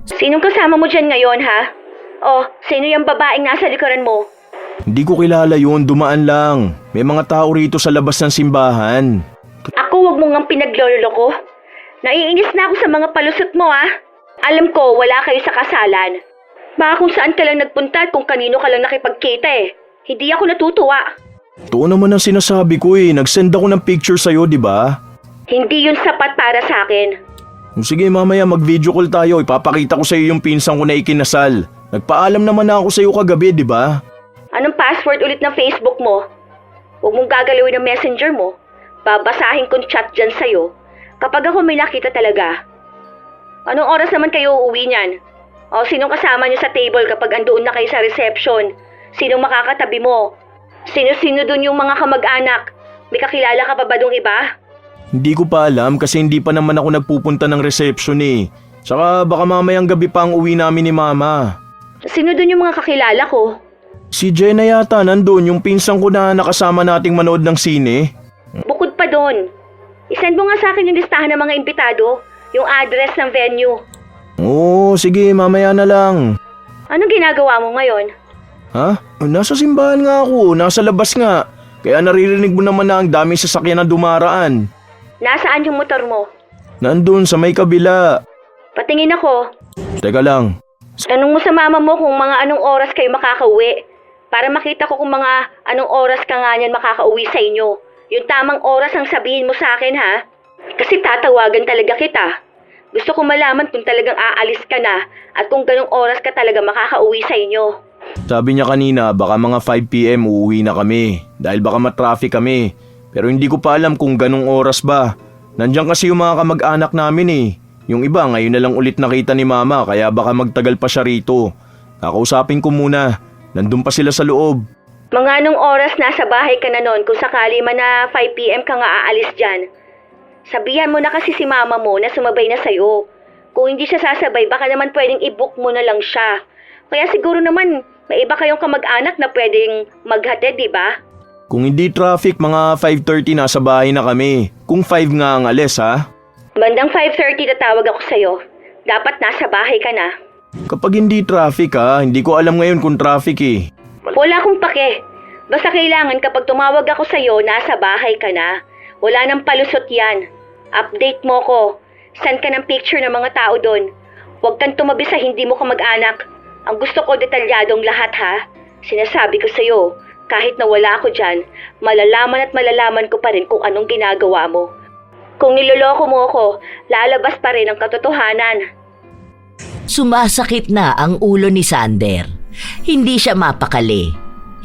Speaker 1: Sinong kasama mo dyan ngayon, ha? Oh, sino yung babaeng nasa likuran mo?
Speaker 2: Hindi ko kilala yun, dumaan lang. May mga tao rito sa labas ng simbahan.
Speaker 1: Ako, wag mo ngang pinaglololo ko. Naiinis na ako sa mga palusot mo, ha? Alam ko, wala kayo sa kasalan. Baka kung saan ka lang nagpunta at kung kanino ka lang nakipagkita Hindi ako natutuwa.
Speaker 2: Totoo naman ang sinasabi ko Nag-send ako ng picture sa'yo, di ba?
Speaker 1: Hindi yun sapat para sa akin.
Speaker 2: Sige, mamaya mag-video call tayo. Ipapakita ko sa'yo yung pinsan ko na ikinasal. Nagpaalam naman ako sa'yo kagabi, di ba?
Speaker 1: Anong password ulit ng Facebook mo? Huwag mong gagalawin ng messenger mo. Babasahin kong chat dyan sa'yo kapag ako may nakita talaga. Anong oras naman kayo uuwi niyan? O sinong kasama niyo sa table kapag andoon na kayo sa reception? Sinong makakatabi mo? Sino-sino dun yung mga kamag-anak? May kakilala ka pa ba dong iba?
Speaker 2: Hindi ko pa alam kasi hindi pa naman ako nagpupunta ng reception Saka baka mamayang gabi pa ang uwi namin ni Mama.
Speaker 1: Sino dun yung mga kakilala ko?
Speaker 2: Si Jenna yata nandun, yung pinsan ko na nakasama nating manood ng sine.
Speaker 1: Bukod pa doon, isend mo nga sa akin yung listahan ng mga imbitado, yung address ng venue.
Speaker 2: Oo, sige, mamaya na lang.
Speaker 1: Anong ginagawa mo ngayon?
Speaker 2: Ha? Nasa simbahan nga ako, nasa labas nga. Kaya naririnig mo naman na ang daming sasakyan na dumaraan.
Speaker 1: Nasaan yung motor mo?
Speaker 2: Nandun sa may kabila.
Speaker 1: Patingin ako.
Speaker 2: Teka lang.
Speaker 1: Tanong mo sa mama mo kung mga anong oras kayo makakauwi. Para makita ko kung mga anong oras ka nga niyan makakauwi sa inyo. Yung tamang oras ang sabihin mo sa akin, ha? Kasi tatawagan talaga kita. Gusto ko malaman kung talagang aalis ka na at kung ganong oras ka talaga makakauwi sa inyo.
Speaker 2: Sabi niya kanina baka mga 5 PM uuwi na kami dahil baka matraffic kami. Pero hindi ko pa alam kung ganong oras ba. Nandiyan kasi yung mga kamag-anak namin eh. Yung iba ngayon na lang ulit nakita ni mama kaya baka magtagal pa siya rito. Kakausapin ko muna. Nandun pa sila sa loob.
Speaker 1: Mga anong oras nasa bahay ka na nun kung sakali man na 5 PM ka nga aalis dyan? Sabihan mo na kasi si mama mo na sumabay na sa'yo. Kung hindi siya sasabay baka naman pwedeng i-book mo na lang siya. Kaya siguro naman may iba kayong kamag-anak na pwedeng maghatid, di ba?
Speaker 2: Kung hindi traffic, mga 5:30 nasa bahay na kami. Kung 5 nga ang alis, ha?
Speaker 1: Bandang 5:30 tatawag ako sa'yo. Dapat nasa bahay ka na.
Speaker 2: Kapag hindi traffic, ha? Hindi ko alam ngayon kung traffic eh.
Speaker 1: Wala akong pake. Basta kailangan kapag tumawag ako sa'yo, nasa bahay ka na. Wala nang palusot yan. Update mo ko. Send ka ng picture ng mga tao doon. Huwag kang tumabi sa hindi mo kamag-anak. Ang gusto ko detalyadong lahat, ha? Sinasabi ko sa'yo, kahit na wala ako dyan, malalaman at malalaman ko pa rin kung anong ginagawa mo. Kung niloloko mo ako, lalabas pa rin ang katotohanan.
Speaker 3: Sumasakit na ang ulo ni Sander. Hindi siya mapakali.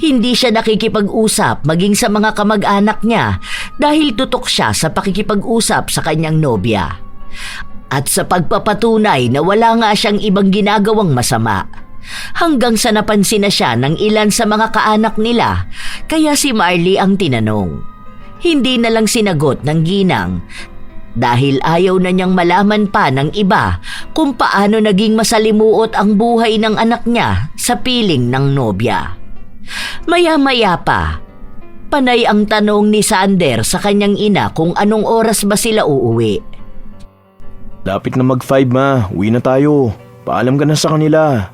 Speaker 3: Hindi siya nakikipag-usap maging sa mga kamag-anak niya dahil tutok siya sa pakikipag-usap sa kanyang nobya. At sa pagpapatunay na wala nga siyang ibang ginagawang masama. Hanggang sa napansin na siya ng ilan sa mga kaanak nila, kaya si Marley ang tinanong. Hindi na lang sinagot ng ginang dahil ayaw na niyang malaman pa ng iba kung paano naging masalimuot ang buhay ng anak niya sa piling ng nobya. Maya-maya pa, panay ang tanong ni Sander sa kanyang ina kung anong oras ba sila uuwi.
Speaker 2: Lapit na mag-5 ma, uwi na tayo. Paalam ka na sa kanila.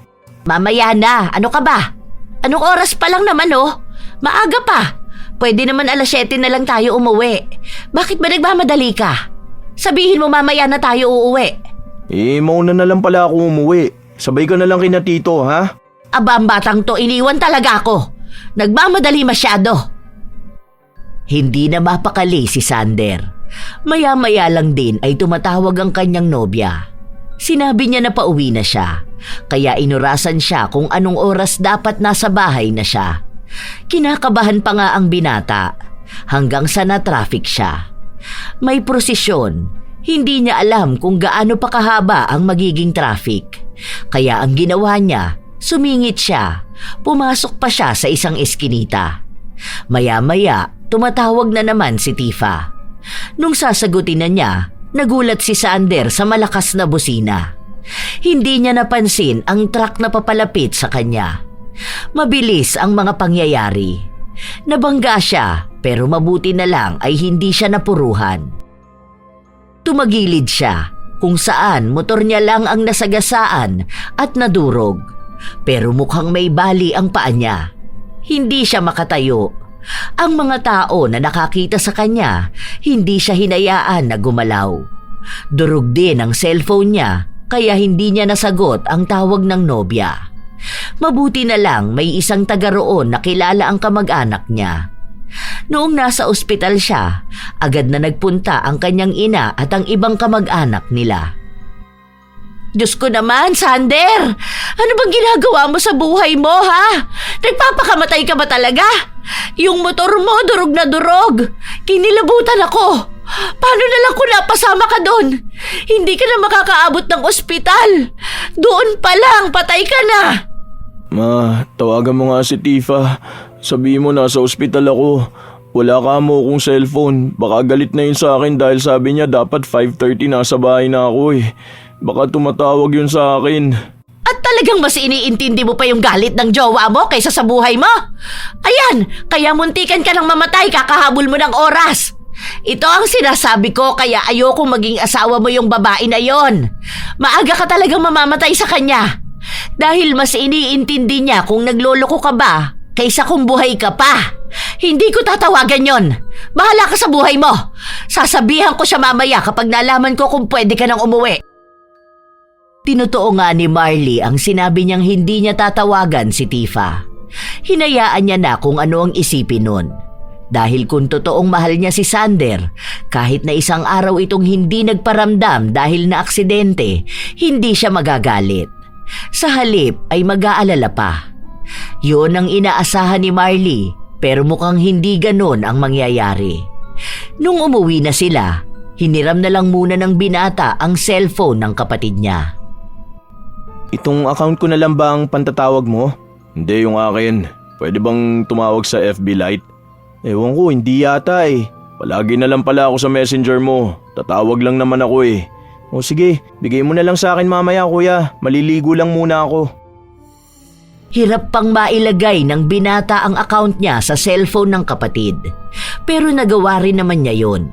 Speaker 3: Mamaya na, ano ka ba? Anong oras pa lang naman oh? Maaga pa. Pwede naman 7:00 na lang tayo umuwi. Bakit ba nagmamadali ka? Sabihin mo mamaya na tayo uuwi.
Speaker 2: Mauna na lang pala ako umuwi. Sabay ka na lang kina tito, ha?
Speaker 3: Aba, ang batang to, iniwan talaga ako. Nagmamadali masyado. Hindi na mapakali si Sander. Maya-maya lang din ay tumatawag ang kanyang nobya. Sinabi niya na pauwi na siya, kaya inurasan siya kung anong oras dapat nasa bahay na siya. Kinakabahan pa nga ang binata hanggang sa na-traffic siya. May prosesyon, hindi niya alam kung gaano pa kahaba ang magiging traffic. Kaya ang ginawa niya, sumingit siya, pumasok pa siya sa isang eskinita. Maya-maya, tumatawag na naman si Tifa. Nung sasagutin na niya, nagulat si Sander sa malakas na busina. Hindi niya napansin ang truck na papalapit sa kanya. Mabilis ang mga pangyayari. Nabangga siya pero mabuti na lang ay hindi siya napuruhan. Tumagilid siya kung saan motor niya lang ang nasagasaan at nadurog. Pero mukhang may bali ang paa niya. Hindi siya makatayo. Ang mga tao na nakakita sa kanya, hindi siya hinayaan na gumalaw. Durog din ang cellphone niya, kaya hindi niya nasagot ang tawag ng nobya. Mabuti na lang may isang taga roon na kilala ang kamag-anak niya. Noong nasa ospital siya, agad na nagpunta ang kanyang ina at ang ibang kamag-anak nila. Diyos ko naman, Sander! Ano bang ginagawa mo sa buhay mo, ha? Nagpapakamatay ka ba talaga? Yung motor mo, durog na durog. Kinilabutan ako. Paano na lang kung napasama ka doon? Hindi ka na makakaabot ng ospital. Doon pa lang, patay ka na.
Speaker 2: Ma, tawagan mo nga si Tifa. Sabihin mo nasa ospital ako. Wala ka mo akong cellphone. Baka galit na yun sa akin dahil sabi niya dapat 5:30 nasa bahay na ako eh. Baka tumatawag yun sa akin.
Speaker 3: At talagang mas iniintindi mo pa yung galit ng jowa mo kaysa sa buhay mo? Ayan, kaya muntikan ka ng mamatay kakahabol mo ng oras. Ito ang sinasabi ko kaya ayoko maging asawa mo yung babae na yon. Maaga ka talagang mamamatay sa kanya. Dahil mas iniintindi niya kung nagloloko ka ba kaysa kung buhay ka pa. Hindi ko tatawagan yon. Bahala ka sa buhay mo. Sasabihan ko siya mamaya kapag nalaman ko kung pwede ka nang umuwi. Tinotoo nga ni Marley ang sinabi niyang hindi niya tatawagan si Tifa. Hinayaan niya na kung ano ang isipin nun. Dahil kung totoong mahal niya si Sander, kahit na isang araw itong hindi nagparamdam dahil na aksidente, hindi siya magagalit. Sa halip ay mag-aalala pa. Yun ang inaasahan ni Marley, pero mukhang hindi ganon ang mangyayari. Nung umuwi na sila, hiniram na lang muna ng binata ang cellphone ng kapatid niya.
Speaker 2: Itong account ko na lang ba ang pantatawag mo? Hindi, yung akin. Pwede bang tumawag sa FB Lite? Ewan ko, hindi yata eh. Palagi na lang pala ako sa messenger mo. Tatawag lang naman ako eh. O sige, bigay mo na lang sa akin mamaya kuya. Maliligo lang muna ako.
Speaker 3: Hirap pang mailagay ng binata ang account niya sa cellphone ng kapatid. Pero nagawa rin naman niya yun.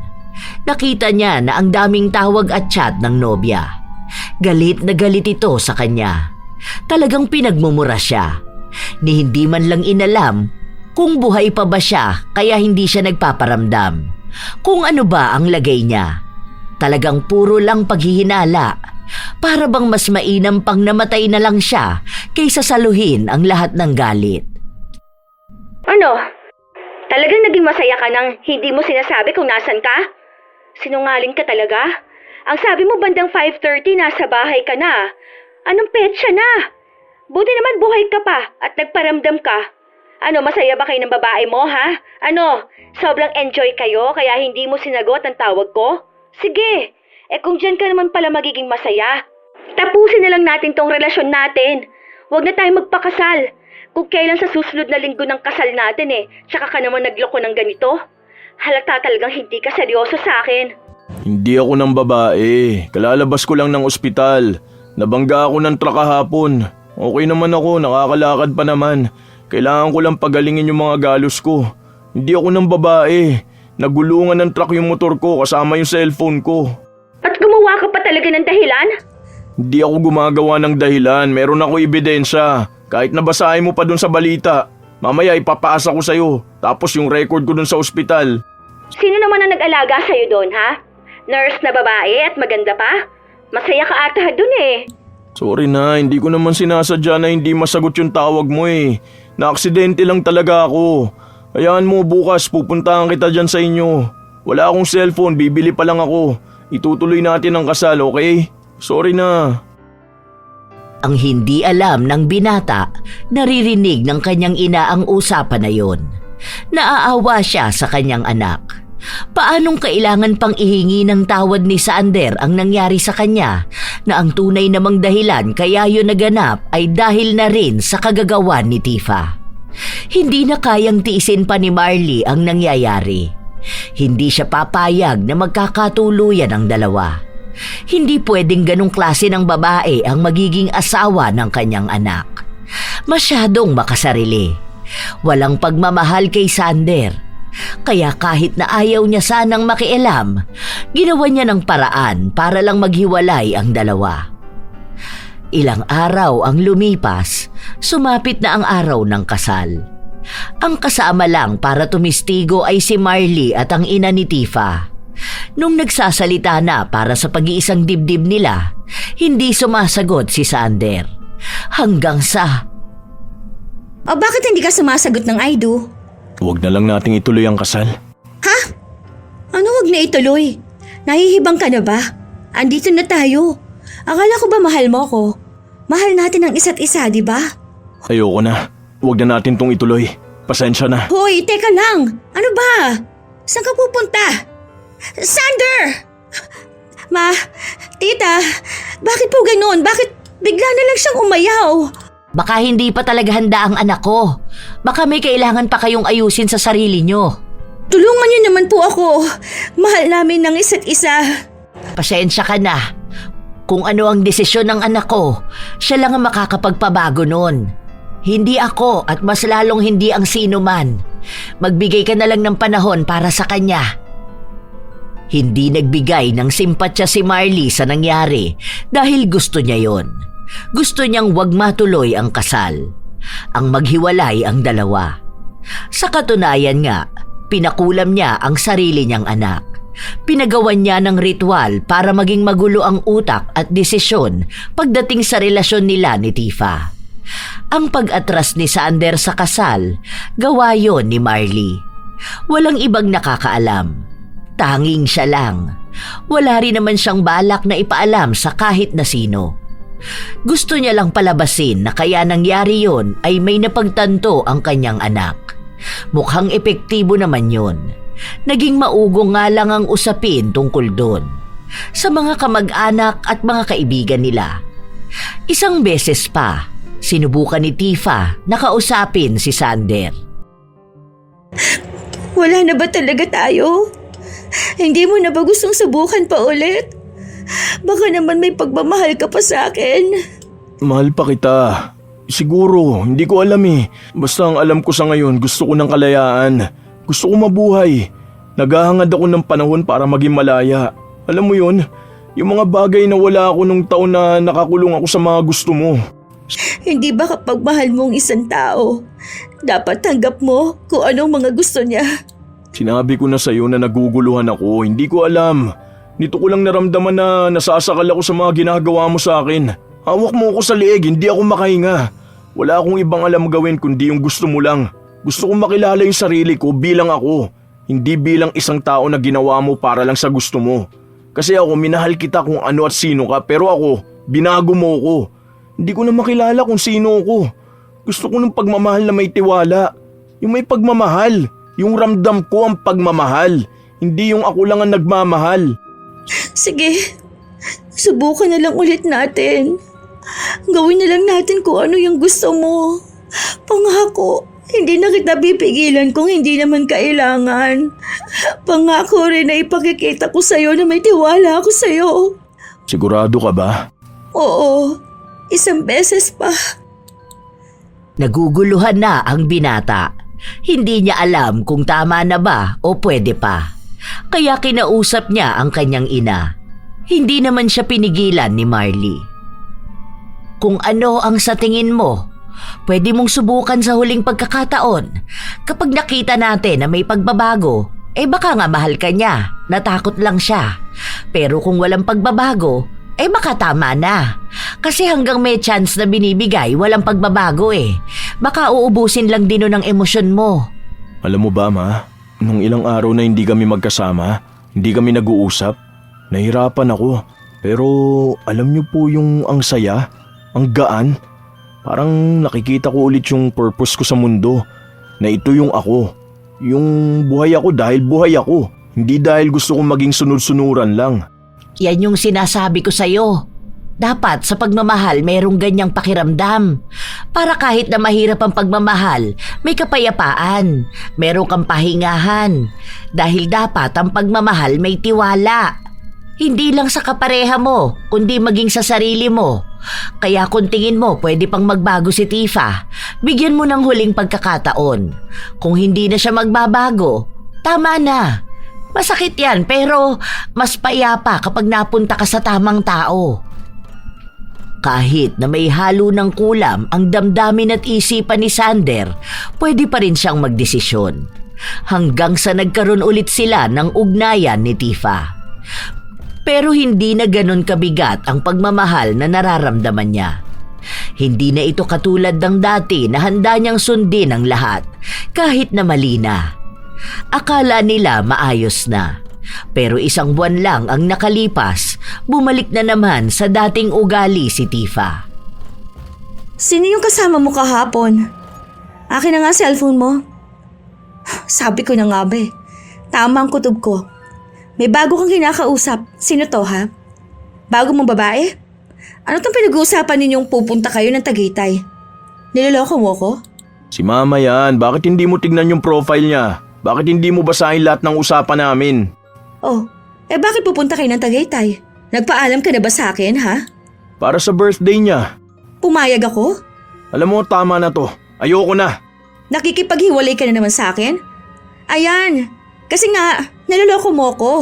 Speaker 3: Nakita niya na ang daming tawag at chat ng nobya. Galit na galit ito sa kanya. Talagang pinagmumura siya. Ni hindi man lang inalam kung buhay pa ba siya kaya hindi siya nagpaparamdam. Kung ano ba ang lagay niya. Talagang puro lang paghihinala. Para bang mas mainam pang namatay na lang siya kaysa saluhin ang lahat ng galit.
Speaker 1: Ano? Talagang naging masaya ka nang hindi mo sinasabi kung nasan ka? Sinungaling ka talaga? Ang sabi mo bandang 5:30 nasa bahay ka na. Anong petsa na? Buti naman buhay ka pa at nagparamdam ka. Ano, masaya ba kayo ng babae mo, ha? Ano, sobrang enjoy kayo kaya hindi mo sinagot ang tawag ko? Sige, kung dyan ka naman pala magiging masaya, tapusin na lang natin tong relasyon natin. Huwag na tayong magpakasal. Kung kailan sa susunod na linggo ng kasal natin tsaka ka naman nagloko ng ganito. Halata talagang hindi ka seryoso sa akin.
Speaker 2: Hindi ako ng babae. Kalalabas ko lang ng ospital. Nabangga ako ng truck kahapon. Okay naman ako, nakakalakad pa naman. Kailangan ko lang pagalingin yung mga galos ko. Hindi ako ng babae. Nagulungan ng truck yung motor ko kasama yung cellphone ko.
Speaker 1: At gumawa ka pa talaga ng dahilan?
Speaker 2: Hindi ako gumagawa ng dahilan. Meron ako ebidensya. Kahit nabasahin mo pa dun sa balita. Mamaya ipapaasa ko sa'yo. Tapos yung record ko dun sa ospital.
Speaker 1: Sino naman ang nag-alaga sa'yo doon, ha? Nurse na babae at maganda pa? Masaya ka ata dun
Speaker 2: Sorry na, hindi ko naman sinasadya na hindi masagot yung tawag mo Na-aksidente lang talaga ako. Hayaan mo bukas, pupuntahan kita dyan sa inyo. Wala akong cellphone, bibili pa lang ako. Itutuloy natin ang kasal, okay? Sorry na.
Speaker 3: Ang hindi alam ng binata, naririnig ng kanyang ina ang usapan na yon. Naaawa siya sa kanyang anak. Paanong kailangan pang ihingi ng tawad ni Sander ang nangyari sa kanya na ang tunay namang dahilan kaya yun naganap ay dahil na rin sa kagagawan ni Tifa. Hindi na kayang tiisin pa ni Marley ang nangyayari. Hindi siya papayag na magkakatuluyan ang dalawa. Hindi pwedeng ganong klase ng babae ang magiging asawa ng kanyang anak. Masyadong makasarili. Walang pagmamahal kay Sander. Kaya kahit na ayaw niya sanang makialam, ginawa niya ng paraan para lang maghiwalay ang dalawa. Ilang araw ang lumipas, sumapit na ang araw ng kasal. Ang kasama lang para tumistigo ay si Marley at ang ina ni Tifa. Nung nagsasalita na para sa pag-iisang dibdib nila, hindi sumasagot si Sander. Hanggang sa...
Speaker 4: Bakit hindi ka sumasagot ng I do?
Speaker 2: Huwag na lang nating ituloy ang kasal.
Speaker 4: Ha? Ano wag na ituloy? Nahihibang ka na ba? Andito na tayo. Akala ko ba mahal mo ko? Mahal natin ang isa't isa, di ba?
Speaker 2: Ayoko na. Huwag na natin tong ituloy. Pasensya na.
Speaker 4: Hoy, teka lang. Ano ba? Saan ka pupunta? Sander! Ma, tita, bakit po ganun? Bakit bigla na lang siyang umayaw?
Speaker 3: Baka hindi pa talaga handa ang anak ko. Baka may kailangan pa kayong ayusin sa sarili nyo.
Speaker 4: Tulungan niyo naman po ako. Mahal namin ng isa't isa.
Speaker 3: Pasensya ka na. Kung ano ang desisyon ng anak ko, siya lang ang makakapagpabago nun. Hindi ako at mas lalong hindi ang sino man. Magbigay ka na lang ng panahon para sa kanya. Hindi nagbigay ng simpatya si Marley sa nangyari dahil gusto niya yon. Gusto niyang wag matuloy ang kasal. Ang maghiwalay ang dalawa. Sa katunayan nga, pinakulam niya ang sarili niyang anak. Pinagawan niya ng ritual para maging magulo ang utak at desisyon pagdating sa relasyon nila ni Tifa. Ang pag-atras ni Sander sa kasal, gawa yon ni Marley. Walang ibang nakakaalam. Tanging siya lang. Wala rin naman siyang balak na ipaalam sa kahit na sino. Gusto niya lang palabasin na kaya nangyari yon ay may napagtanto ang kanyang anak. Mukhang epektibo naman yon. Naging maugong nga lang ang usapin tungkol doon sa mga kamag-anak at mga kaibigan nila. Isang beses pa, sinubukan ni Tifa na kausapin si Sander.
Speaker 4: Wala na ba talaga tayo? Hindi mo na ba gustong subukan pa ulit? Baka naman may pagmamahal ka pa sa akin.
Speaker 2: Mahal pa kita. Siguro, hindi ko alam eh. Basta ang alam ko sa ngayon, gusto ko ng kalayaan. Gusto ko mabuhay. Naghahangad ako ng panahon para maging malaya. Alam mo yun, yung mga bagay na wala ako nung taon na nakakulong ako sa mga gusto mo.
Speaker 4: Hindi ba kapag mahal mo ang isang tao, dapat tanggap mo kung anong mga gusto niya?
Speaker 2: Sinabi ko na sa'yo na naguguluhan ako, hindi ko alam. Nito ko lang naramdaman na nasasakal ako sa mga ginagawa mo sa akin. Hawak mo ako sa leeg, hindi ako makahinga. Wala akong ibang alam gawin kundi yung gusto mo lang. Gusto kong makilala yung sarili ko bilang ako, hindi bilang isang tao na ginawa mo para lang sa gusto mo. Kasi ako, minahal kita kung ano at sino ka, pero ako, binago mo ko. Hindi ko na makilala kung sino ako. Gusto ko ng pagmamahal na may tiwala. Yung may pagmamahal, yung ramdam ko ang pagmamahal, hindi yung ako lang ang nagmamahal.
Speaker 4: Sige, subukan na lang ulit natin. Gawin na lang natin kung ano yung gusto mo. Pangako, hindi na kita pipigilan kung hindi naman kailangan. Pangako rin na ipakikita ko sa'yo na may tiwala ako sa'yo.
Speaker 2: Sigurado ka ba?
Speaker 4: Oo, isang beses pa.
Speaker 3: Naguguluhan na ang binata. Hindi niya alam kung tama na ba o pwede pa. Kaya kinausap niya ang kanyang ina. Hindi naman siya pinigilan ni Marley. Kung ano ang sa tingin mo, pwede mong subukan sa huling pagkakataon. Kapag nakita natin na may pagbabago, baka nga mahal ka niya, natakot lang siya. Pero kung walang pagbabago, baka tama na. Kasi hanggang may chance na binibigay, walang pagbabago Baka uubusin lang din ng emosyon mo.
Speaker 2: Alam mo ba, Ma? Nung ilang araw na hindi kami magkasama, hindi kami nag-uusap, nahirapan ako. Pero alam niyo po yung ang saya, ang gaan. Parang nakikita ko ulit yung purpose ko sa mundo, na ito yung ako. Yung buhay ako dahil buhay ako, hindi dahil gusto kong maging sunod-sunuran lang.
Speaker 3: Yan yung sinasabi ko sa'yo. Dapat sa pagmamahal mayroong ganyang pakiramdam. Para kahit na mahirap ang pagmamahal, may kapayapaan, meron kang pahingahan. Dahil dapat ang pagmamahal may tiwala. Hindi lang sa kapareha mo, kundi maging sa sarili mo. Kaya kung tingin mo pwede pang magbago si Tifa, bigyan mo ng huling pagkakataon. Kung hindi na siya magbabago, tama na. Masakit yan pero mas payapa kapag napunta ka sa tamang tao. Kahit na may halo ng kulam ang damdamin at isipan ni Sander, pwede pa rin siyang magdesisyon. Hanggang sa nagkaroon ulit sila ng ugnayan ni Tifa. Pero hindi na ganon kabigat ang pagmamahal na nararamdaman niya. Hindi na ito katulad ng dati na handa niyang sundin ang lahat, kahit na mali na. Akala nila maayos na. Pero isang buwan lang ang nakalipas, bumalik na naman sa dating ugali si Tifa.
Speaker 4: Sino yung kasama mo kahapon? Akin na nga cellphone mo. Sabi ko na nga ba tama ang kutob ko. May bago kang kinakausap. Sino to ha? Bago mong babae? Ano tong pinag-uusapan ninyong pupunta kayo ng Tagaytay? Niloloko mo ko?
Speaker 2: Si Mama yan, bakit hindi mo tignan yung profile niya? Bakit hindi mo basahin lahat ng usapan namin?
Speaker 4: Oh, bakit pupunta kayo ng Tagaytay? Nagpaalam ka na ba sa akin ha?
Speaker 2: Para sa birthday niya.
Speaker 4: Pumayag ako?
Speaker 2: Alam mo, tama na to. Ayoko na.
Speaker 4: Nakikipaghiwalay ka na naman sa akin? Ayan, kasi nga, naloloko mo ko.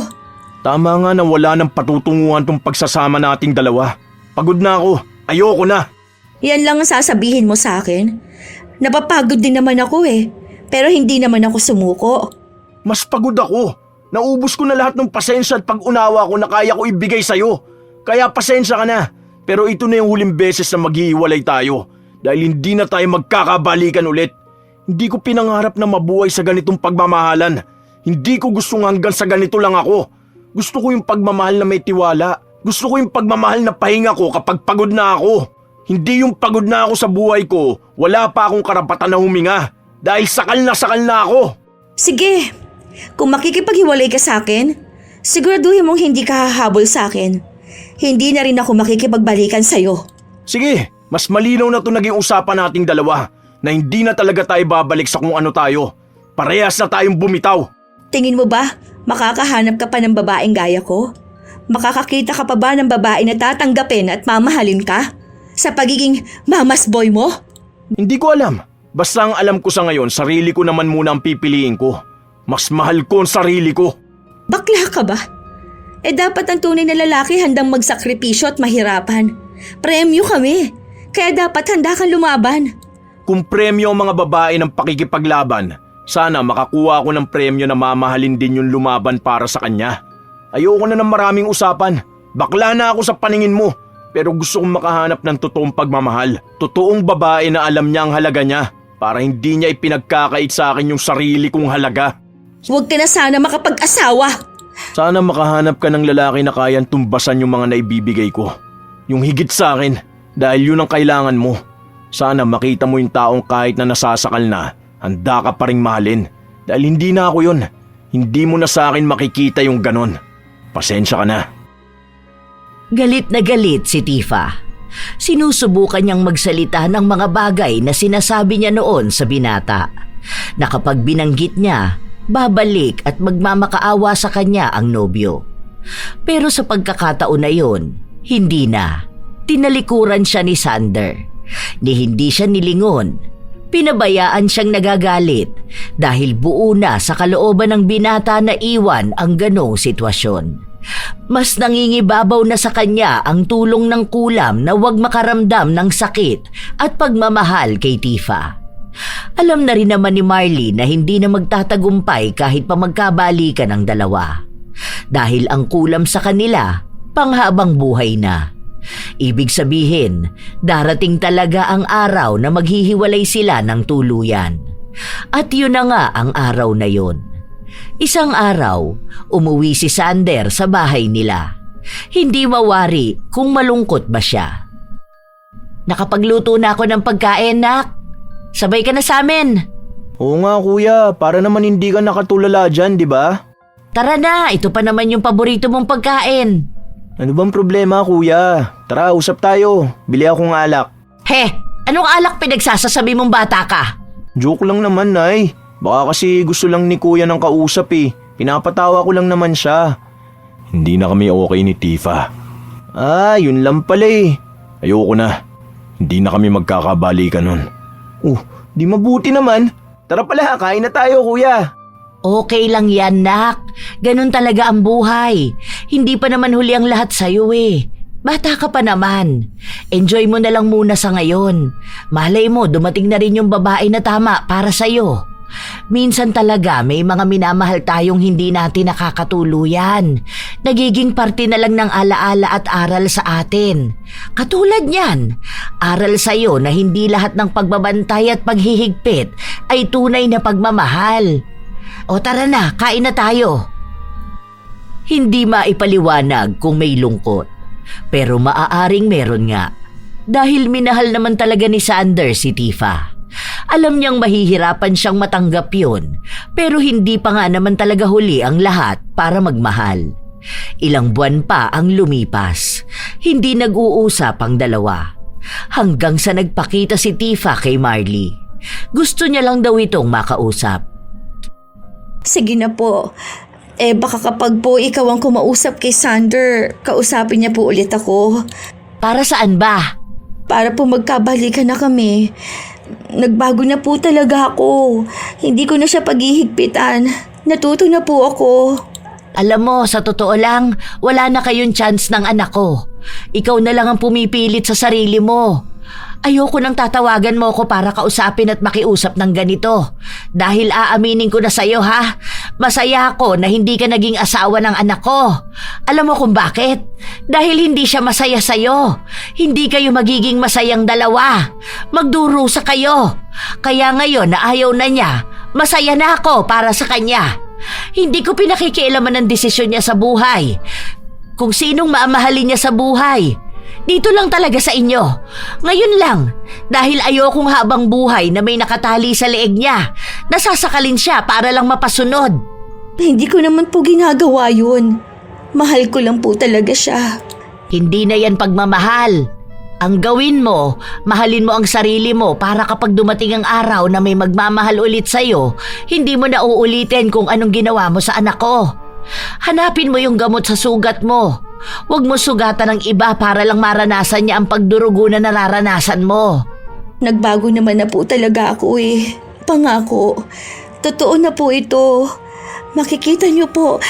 Speaker 2: Tama nga na wala nang patutunguhan tong pagsasama nating dalawa. Pagod na ako. Ayoko na.
Speaker 4: Yan lang ang sasabihin mo sa akin. Napapagod din naman ako Pero hindi naman ako sumuko.
Speaker 2: Mas pagod ako. Naubos ko na lahat ng pasensya at pag-unawa ko na kaya ko ibigay sa'yo. Kaya pasensya ka na. Pero ito na yung huling beses na maghihiwalay tayo. Dahil hindi na tayo magkakabalikan ulit. Hindi ko pinangarap na mabuhay sa ganitong pagmamahalan. Hindi ko gustong hanggang sa ganito lang ako. Gusto ko yung pagmamahal na may tiwala. Gusto ko yung pagmamahal na pahinga ko kapag pagod na ako. Hindi yung pagod na ako sa buhay ko, wala pa akong karapatan na huminga. Dahil sakal na ako.
Speaker 4: Sige, kung makikipaghiwalay ka sa akin, siguraduhin mong hindi ka hahabol sa akin. Hindi na rin ako makikipagbalikan sa'yo.
Speaker 2: Sige, mas malinaw na ito naging usapan nating dalawa na hindi na talaga tayo babalik sa kung ano tayo. Parehas na tayong bumitaw.
Speaker 4: Tingin mo ba, makakahanap ka pa ng babaeng gaya ko? Makakakita ka pa ba ng babae na tatanggapin at mamahalin ka? Sa pagiging mamas boy mo?
Speaker 2: Hindi ko alam. Basta ang alam ko sa ngayon, sarili ko naman muna ang pipiliin ko. Mas mahal ko ang sarili ko.
Speaker 4: Bakla ka ba? Dapat ang tunay na lalaki handang magsakripisyo at mahirapan. Premyo kami. Kaya dapat handa kang lumaban.
Speaker 2: Kung premyo ang mga babae ng pakikipaglaban, sana makakuha ako ng premyo na mamahalin din yung lumaban para sa kanya. Ayoko na ng maraming usapan. Bakla na ako sa paningin mo. Pero gusto kong makahanap ng totoong pagmamahal. Totoong babae na alam niya ang halaga niya. Para hindi niya ipinagkakait sa akin yung sarili kong halaga.
Speaker 4: Huwag ka na sana makapag-asawa.
Speaker 2: Sana makahanap ka ng lalaki na kayang tumbasan yung mga naibibigay ko. Yung higit sa akin. Dahil yun ang kailangan mo. Sana makita mo yung taong kahit na nasasakal na, handa ka pa ring mahalin. Dahil hindi na ako yun. Hindi mo na sa akin makikita yung ganon. Pasensya ka na.
Speaker 3: Galit na galit si Tifa. Sinusubukan niyang magsalita ng mga bagay na sinasabi niya noon sa binata. Na kapag binanggit niya, babalik at magmamakaawa sa kanya ang nobyo. Pero sa pagkakataon na yon, hindi na. Tinalikuran siya ni Sander. Ni hindi siya nilingon. Pinabayaan siyang nagagalit dahil buo na sa kalooban ng binata na iwan ang ganong sitwasyon. Mas nangingibabaw na sa kanya ang tulong ng kulam na huwag makaramdam ng sakit at pagmamahal kay Tifa. Alam na rin naman ni Marley na hindi na magtatagumpay kahit pa magkabalikan ang dalawa. Dahil ang kulam sa kanila, panghabang buhay na. Ibig sabihin, darating talaga ang araw na maghihiwalay sila ng tuluyan. At yun na nga ang araw na yun. Isang araw, umuwi si Sander sa bahay nila. Hindi mawari kung malungkot ba siya. Nakapagluto na ako ng pagkain, nak. Sabay ka na sa amin.
Speaker 2: Oo nga kuya, para naman hindi ka nakatulala dyan, di ba?
Speaker 3: Tara na, ito pa naman yung paborito mong pagkain.
Speaker 2: Ano bang problema kuya? Tara, usap tayo. Bili akong alak.
Speaker 3: He, anong alak pinagsasasabi mong bata ka?
Speaker 2: Joke lang naman, Nay. Baka kasi gusto lang ni kuya ng kausap eh. Pinapatawa ko lang naman siya. Hindi na kami okay ni Tifa. Yun lang pala eh. Ayoko na. Hindi na kami magkakabalikan nun. Di mabuti naman. Tara pala, kain na tayo kuya.
Speaker 3: Okay lang yan, nak. Ganun talaga ang buhay. Hindi pa naman huli ang lahat sa'yo eh. Bata ka pa naman. Enjoy mo na lang muna sa ngayon. Malay mo, dumating na rin yung babae na tama para sa'yo. Minsan talaga may mga minamahal tayong hindi natin nakakatuluyan. Nagiging parte na lang ng alaala at aral sa atin. Katulad niyan, aral sa'yo na hindi lahat ng pagbabantay at paghihigpit ay tunay na pagmamahal. O tara na, kain na tayo. Hindi maipaliwanag kung may lungkot, pero maaaring meron nga. Dahil minahal naman talaga ni Sander si Tifa. Alam niyang mahihirapan siyang matanggap yun, pero hindi pa nga naman talaga huli ang lahat para magmahal. Ilang buwan pa ang lumipas. Hindi nag-uusap ang dalawa. Hanggang sa nagpakita si Tifa kay Marley. Gusto niya lang daw itong makausap.
Speaker 4: Sige na po. Baka kapag po ikaw ang kumausap kay Sander, kausapin niya po ulit ako.
Speaker 3: Para saan ba?
Speaker 4: Para po magkabalikan na kami. Nagbago na po talaga ako. Hindi ko na siya paghihigpitan. Natuto na po ako.
Speaker 3: Alam mo, sa totoo lang, wala na kayong chance ng anak ko. Ikaw na lang ang pumipilit sa sarili mo. Ayoko nang tatawagan mo ko para kausapin at makiusap ng ganito. Dahil aaminin ko na sa'yo ha, masaya ako na hindi ka naging asawa ng anak ko. Alam mo kung bakit? Dahil hindi siya masaya sa'yo. Hindi kayo magiging masayang dalawa. Magdurusa kayo. Kaya ngayon na ayaw na niya, masaya na ako para sa kanya. Hindi ko pinakikialaman ang desisyon niya sa buhay. Kung sinong maamahalin niya sa buhay. Dito lang talaga sa inyo. Ngayon lang, dahil ayokong habang buhay na may nakatali sa leeg niya, nasasakalin siya para lang mapasunod.
Speaker 4: Hindi ko naman po ginagawa yun. Mahal ko lang po talaga siya.
Speaker 3: Hindi na yan pagmamahal. Ang gawin mo, mahalin mo ang sarili mo para kapag dumating ang araw na may magmamahal ulit sa'yo, hindi mo na uulitin kung anong ginawa mo sa anak ko. Hanapin mo yung gamot sa sugat mo. Huwag mo sugatan ng iba para lang maranasan niya ang pagdurugo na nararanasan mo.
Speaker 4: Nagbago naman na po talaga ako eh. Pangako, totoo na po ito. Makikita niyo po.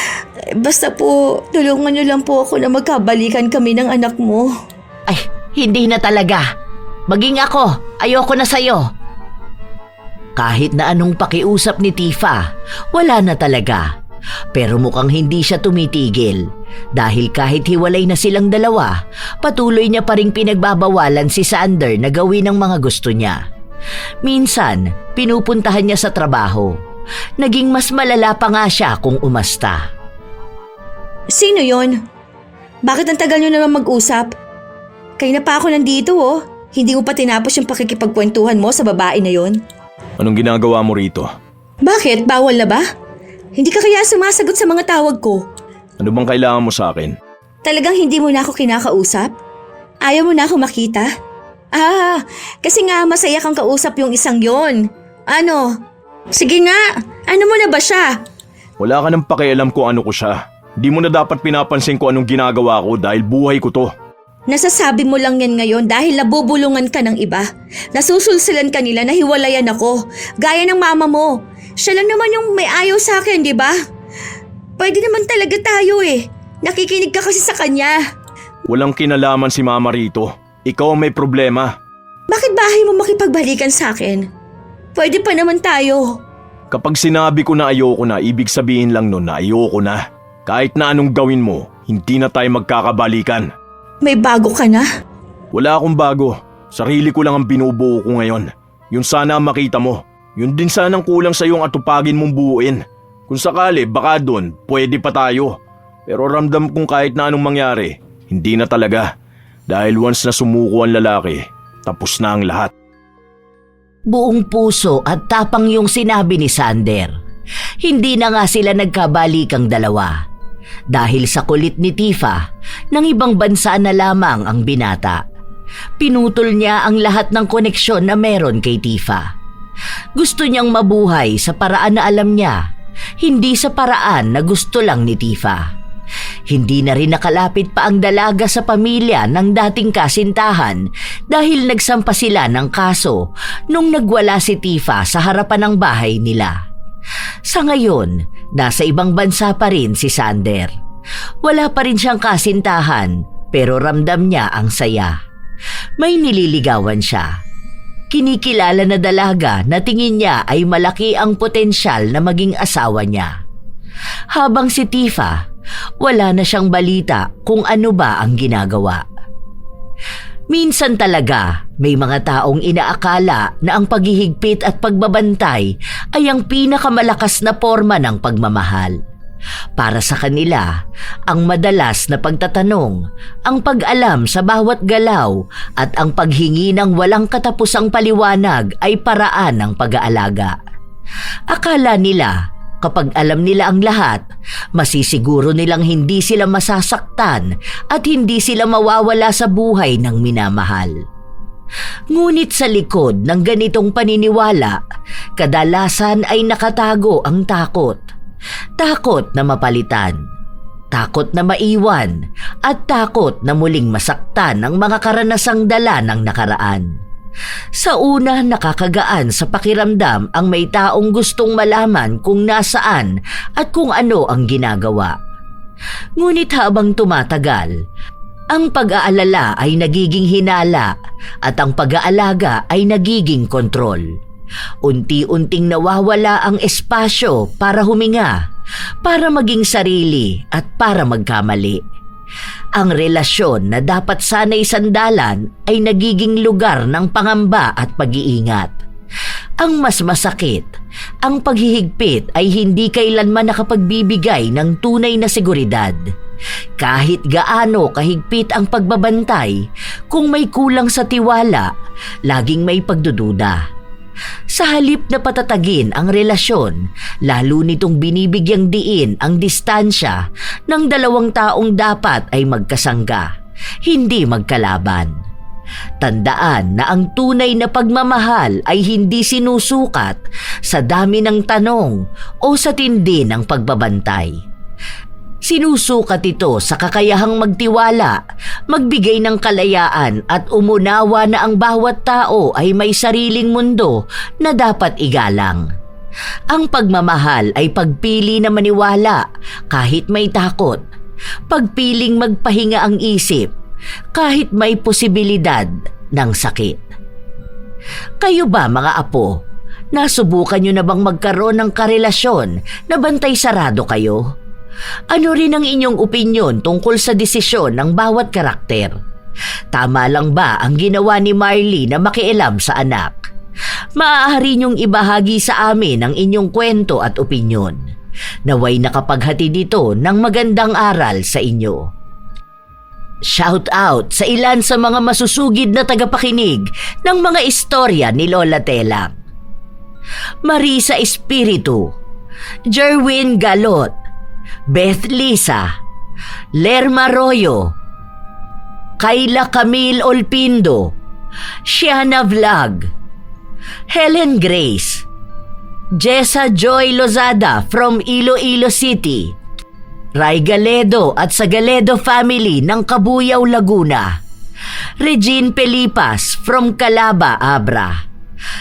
Speaker 4: Basta po, tulungan niyo lang po ako na magkabalikan kami ng anak mo.
Speaker 3: Ay, hindi na talaga. Maging ako, ayoko na sa'yo. Kahit na anong pakiusap ni Tifa, wala na talaga. Pero mukhang hindi siya tumitigil. Dahil kahit hiwalay na silang dalawa, patuloy niya pa ring pinagbabawalan si Sander na gawin ang mga gusto niya. Minsan, pinupuntahan niya sa trabaho. Naging mas malala pa nga siya kung umasta.
Speaker 4: Sino yon? Bakit ang tagal niyo naman mag-usap? Kaya na pa ako nandito oh. Hindi mo pa tinapos yung pakikipagkwentuhan mo sa babae na yon.
Speaker 2: Anong ginagawa mo rito?
Speaker 4: Bakit? Bawal na ba? Hindi ka kaya sumasagot sa mga tawag ko?
Speaker 2: Ano bang kailangan mo sa akin?
Speaker 4: Talagang hindi mo na ako kinakausap? Ayaw mo na ako makita? Kasi nga masaya kang kausap yung isang yon. Ano? Sige nga, ano mo na ba siya?
Speaker 2: Wala ka nang pakialam kung ano ko siya. Di mo na dapat pinapansin ko anong ginagawa ko dahil buhay ko to.
Speaker 4: Nasasabi mo lang yan ngayon dahil nabubulungan ka ng iba. Nasusulsilan ka nila na hiwalayan ako. Gaya ng mama mo. Siya lang naman yung may ayaw sa akin, di ba? Pwede naman talaga tayo eh. Nakikinig ka kasi sa kanya.
Speaker 2: Walang kinalaman si mama rito. Ikaw ang may problema.
Speaker 4: Bakit bahay mo makipagbalikan sa akin? Pwede pa naman tayo.
Speaker 2: Kapag sinabi ko na ayoko na, ibig sabihin lang nun na ayoko na. Kahit na anong gawin mo, hindi na tayo magkakabalikan.
Speaker 4: May bago ka na?
Speaker 2: Wala akong bago. Sarili ko lang ang binubuo ko ngayon. Yun sana ang makita mo. Yun din sanang kulang sa iyong atupagin mong buuin. Kung sakali, baka doon, pwede pa tayo. Pero ramdam kong kahit na anong mangyari, hindi na talaga. Dahil once na sumuko ang lalaki, tapos na ang lahat.
Speaker 3: Buong puso at tapang yung sinabi ni Sander. Hindi na nga sila nagkabalikang dalawa. Dahil sa kulit ni Tifa, ng ibang bansa na lamang ang binata. Pinutol niya ang lahat ng koneksyon na meron kay Tifa. Gusto niyang mabuhay sa paraan na alam niya, hindi sa paraan na gusto lang ni Tifa. Hindi na rin nakalapit pa ang dalaga sa pamilya ng dating kasintahan dahil nagsampa sila ng kaso nung nagwala si Tifa sa harapan ng bahay nila. Sa ngayon, nasa ibang bansa pa rin si Sander. Wala pa rin siyang kasintahan pero ramdam niya ang saya. May nililigawan siya. Kinikilala na dalaga na tingin niya ay malaki ang potensyal na maging asawa niya. Habang si Tifa, wala na siyang balita kung ano ba ang ginagawa. Minsan talaga, may mga taong inaakala na ang paghihigpit at pagbabantay ay ang pinakamalakas na forma ng pagmamahal. Para sa kanila, ang madalas na pagtatanong, ang pag-alam sa bawat galaw at ang paghingi ng walang katapusang paliwanag ay paraan ng pag-aalaga. Akala nila, kapag alam nila ang lahat, masisiguro nilang hindi sila masasaktan at hindi sila mawawala sa buhay ng minamahal. Ngunit sa likod ng ganitong paniniwala, kadalasan ay nakatago ang takot. Takot na mapalitan, takot na maiwan, at takot na muling masaktan ang mga karanasang dala ng nakaraan. Sa una, nakakagaan sa pakiramdam ang may taong gustong malaman kung nasaan at kung ano ang ginagawa. Ngunit habang tumatagal, Ang pag-aalala ay nagiging hinala at ang pag-aalaga ay nagiging kontrol. Unti-unting nawawala ang espasyo para huminga, para maging sarili at para magkamali. Ang relasyon na dapat sana'y sandalan ay nagiging lugar ng pangamba at pag-iingat. Ang mas masakit, ang paghihigpit ay hindi kailanman nakapagbibigay ng tunay na seguridad. Kahit gaano kahigpit ang pagbabantay, kung may kulang sa tiwala, laging may pagdududa. Sa halip na patatagin ang relasyon, lalo nitong binibigyang diin ang distansya ng dalawang taong dapat ay magkasangga, hindi magkalaban. Tandaan na ang tunay na pagmamahal ay hindi sinusukat sa dami ng tanong o sa tindi ng pagbabantay. Sinusukat ito sa kakayahang magtiwala, magbigay ng kalayaan at umunawa na ang bawat tao ay may sariling mundo na dapat igalang. Ang pagmamahal ay pagpili na maniwala kahit may takot, pagpiling magpahinga ang isip kahit may posibilidad ng sakit. Kayo ba mga apo, nasubukan nyo na bang magkaroon ng karelasyon na bantay sarado kayo? Ano rin ang inyong opinyon tungkol sa desisyon ng bawat karakter? Tama lang ba ang ginawa ni Marley na makialam sa anak? Maaari niyong ibahagi sa amin ang inyong kwento at opinyon. Naway nakapaghatid ito ng magandang aral sa inyo. Shout out sa ilan sa mga masusugid na tagapakinig ng mga istorya ni Lola Telang. Marisa Espiritu, Jerwin Galot, Beth Lisa, Lerma Royo, Kayla Camille Olpindo, Shiana Vlog, Helen Grace, Jessa Joy Lozada from Iloilo City, Ray Galedo at sa Galedo family ng Cabuyao, Laguna, Regine Pelipas from Calaba, Abra,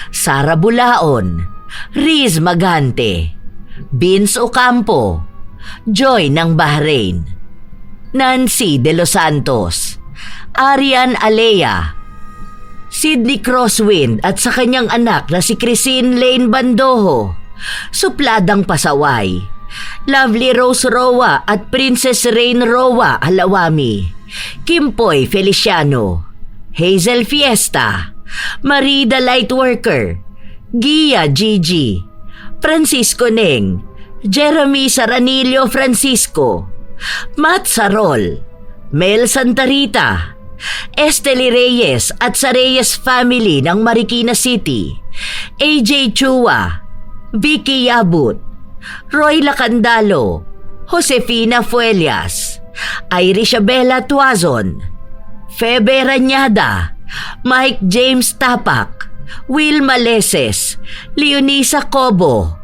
Speaker 3: Sara Bulaon, Riz Magante, Vince Ocampo, Joy ng Bahrain, Nancy De Los Santos, Arian Alea, Sydney Crosswind at sa kanyang anak na si Christine Lane Bandoho, Supladang Pasaway, Lovely Rose Roa at Princess Rain Roa Alawami, Kimpoy Feliciano, Hazel Fiesta, Marida Lightworker, Gia Gigi, Francisco Neng, Jeremy Saranillo Francisco, Matt Sarol, Mel Santarita, Esteli Reyes at sa Reyes family ng Marikina City, AJ Chua, Vicky Yabut, Roy Lacandalo, Josefina Fuelias, Irisabela Tuazon, Febe Rañada, Mike James Tapak, Will Maleses, Leonisa Cobo,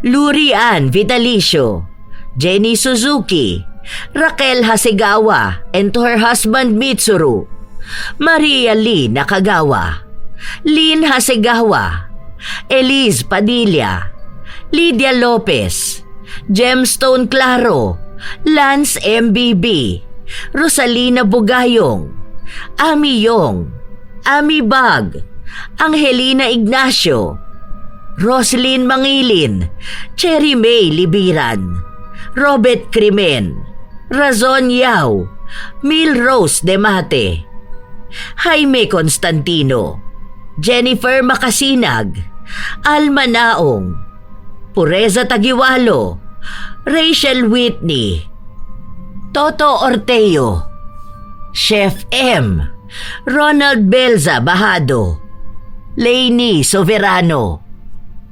Speaker 3: Lurian Vitalicio, Jenny Suzuki, Raquel Hasegawa and to her husband Mitsuru, Maria Lee Nakagawa, Lynn Hasegawa, Elise Padilla, Lydia Lopez, Gemstone Claro, Lance MBB, Rosalina Bugayong, Ami Yong, Ami Bag, Angelina Ignacio, Roslyn Mangilin, Cherry May Libiran, Robert Crimen, Razon Yao, Mil Rose Demate, Jaime Constantino, Jennifer Makasinag, Alma Naong, Pureza Tagiwalo, Rachel Whitney, Toto Orteo, Chef M, Ronald Belza Bahado, Lainey Soverano,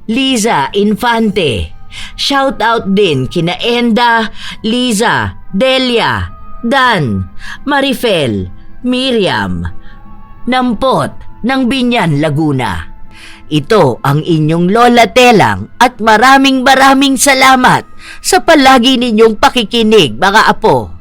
Speaker 3: Liza Infante. Shout out din kina Enda, Liza, Delia, Dan, Marifel, Miriam, Nampot ng Binyan, Laguna. Ito ang inyong Lola Telang at maraming salamat sa palagi ninyong pakikinig mga apo.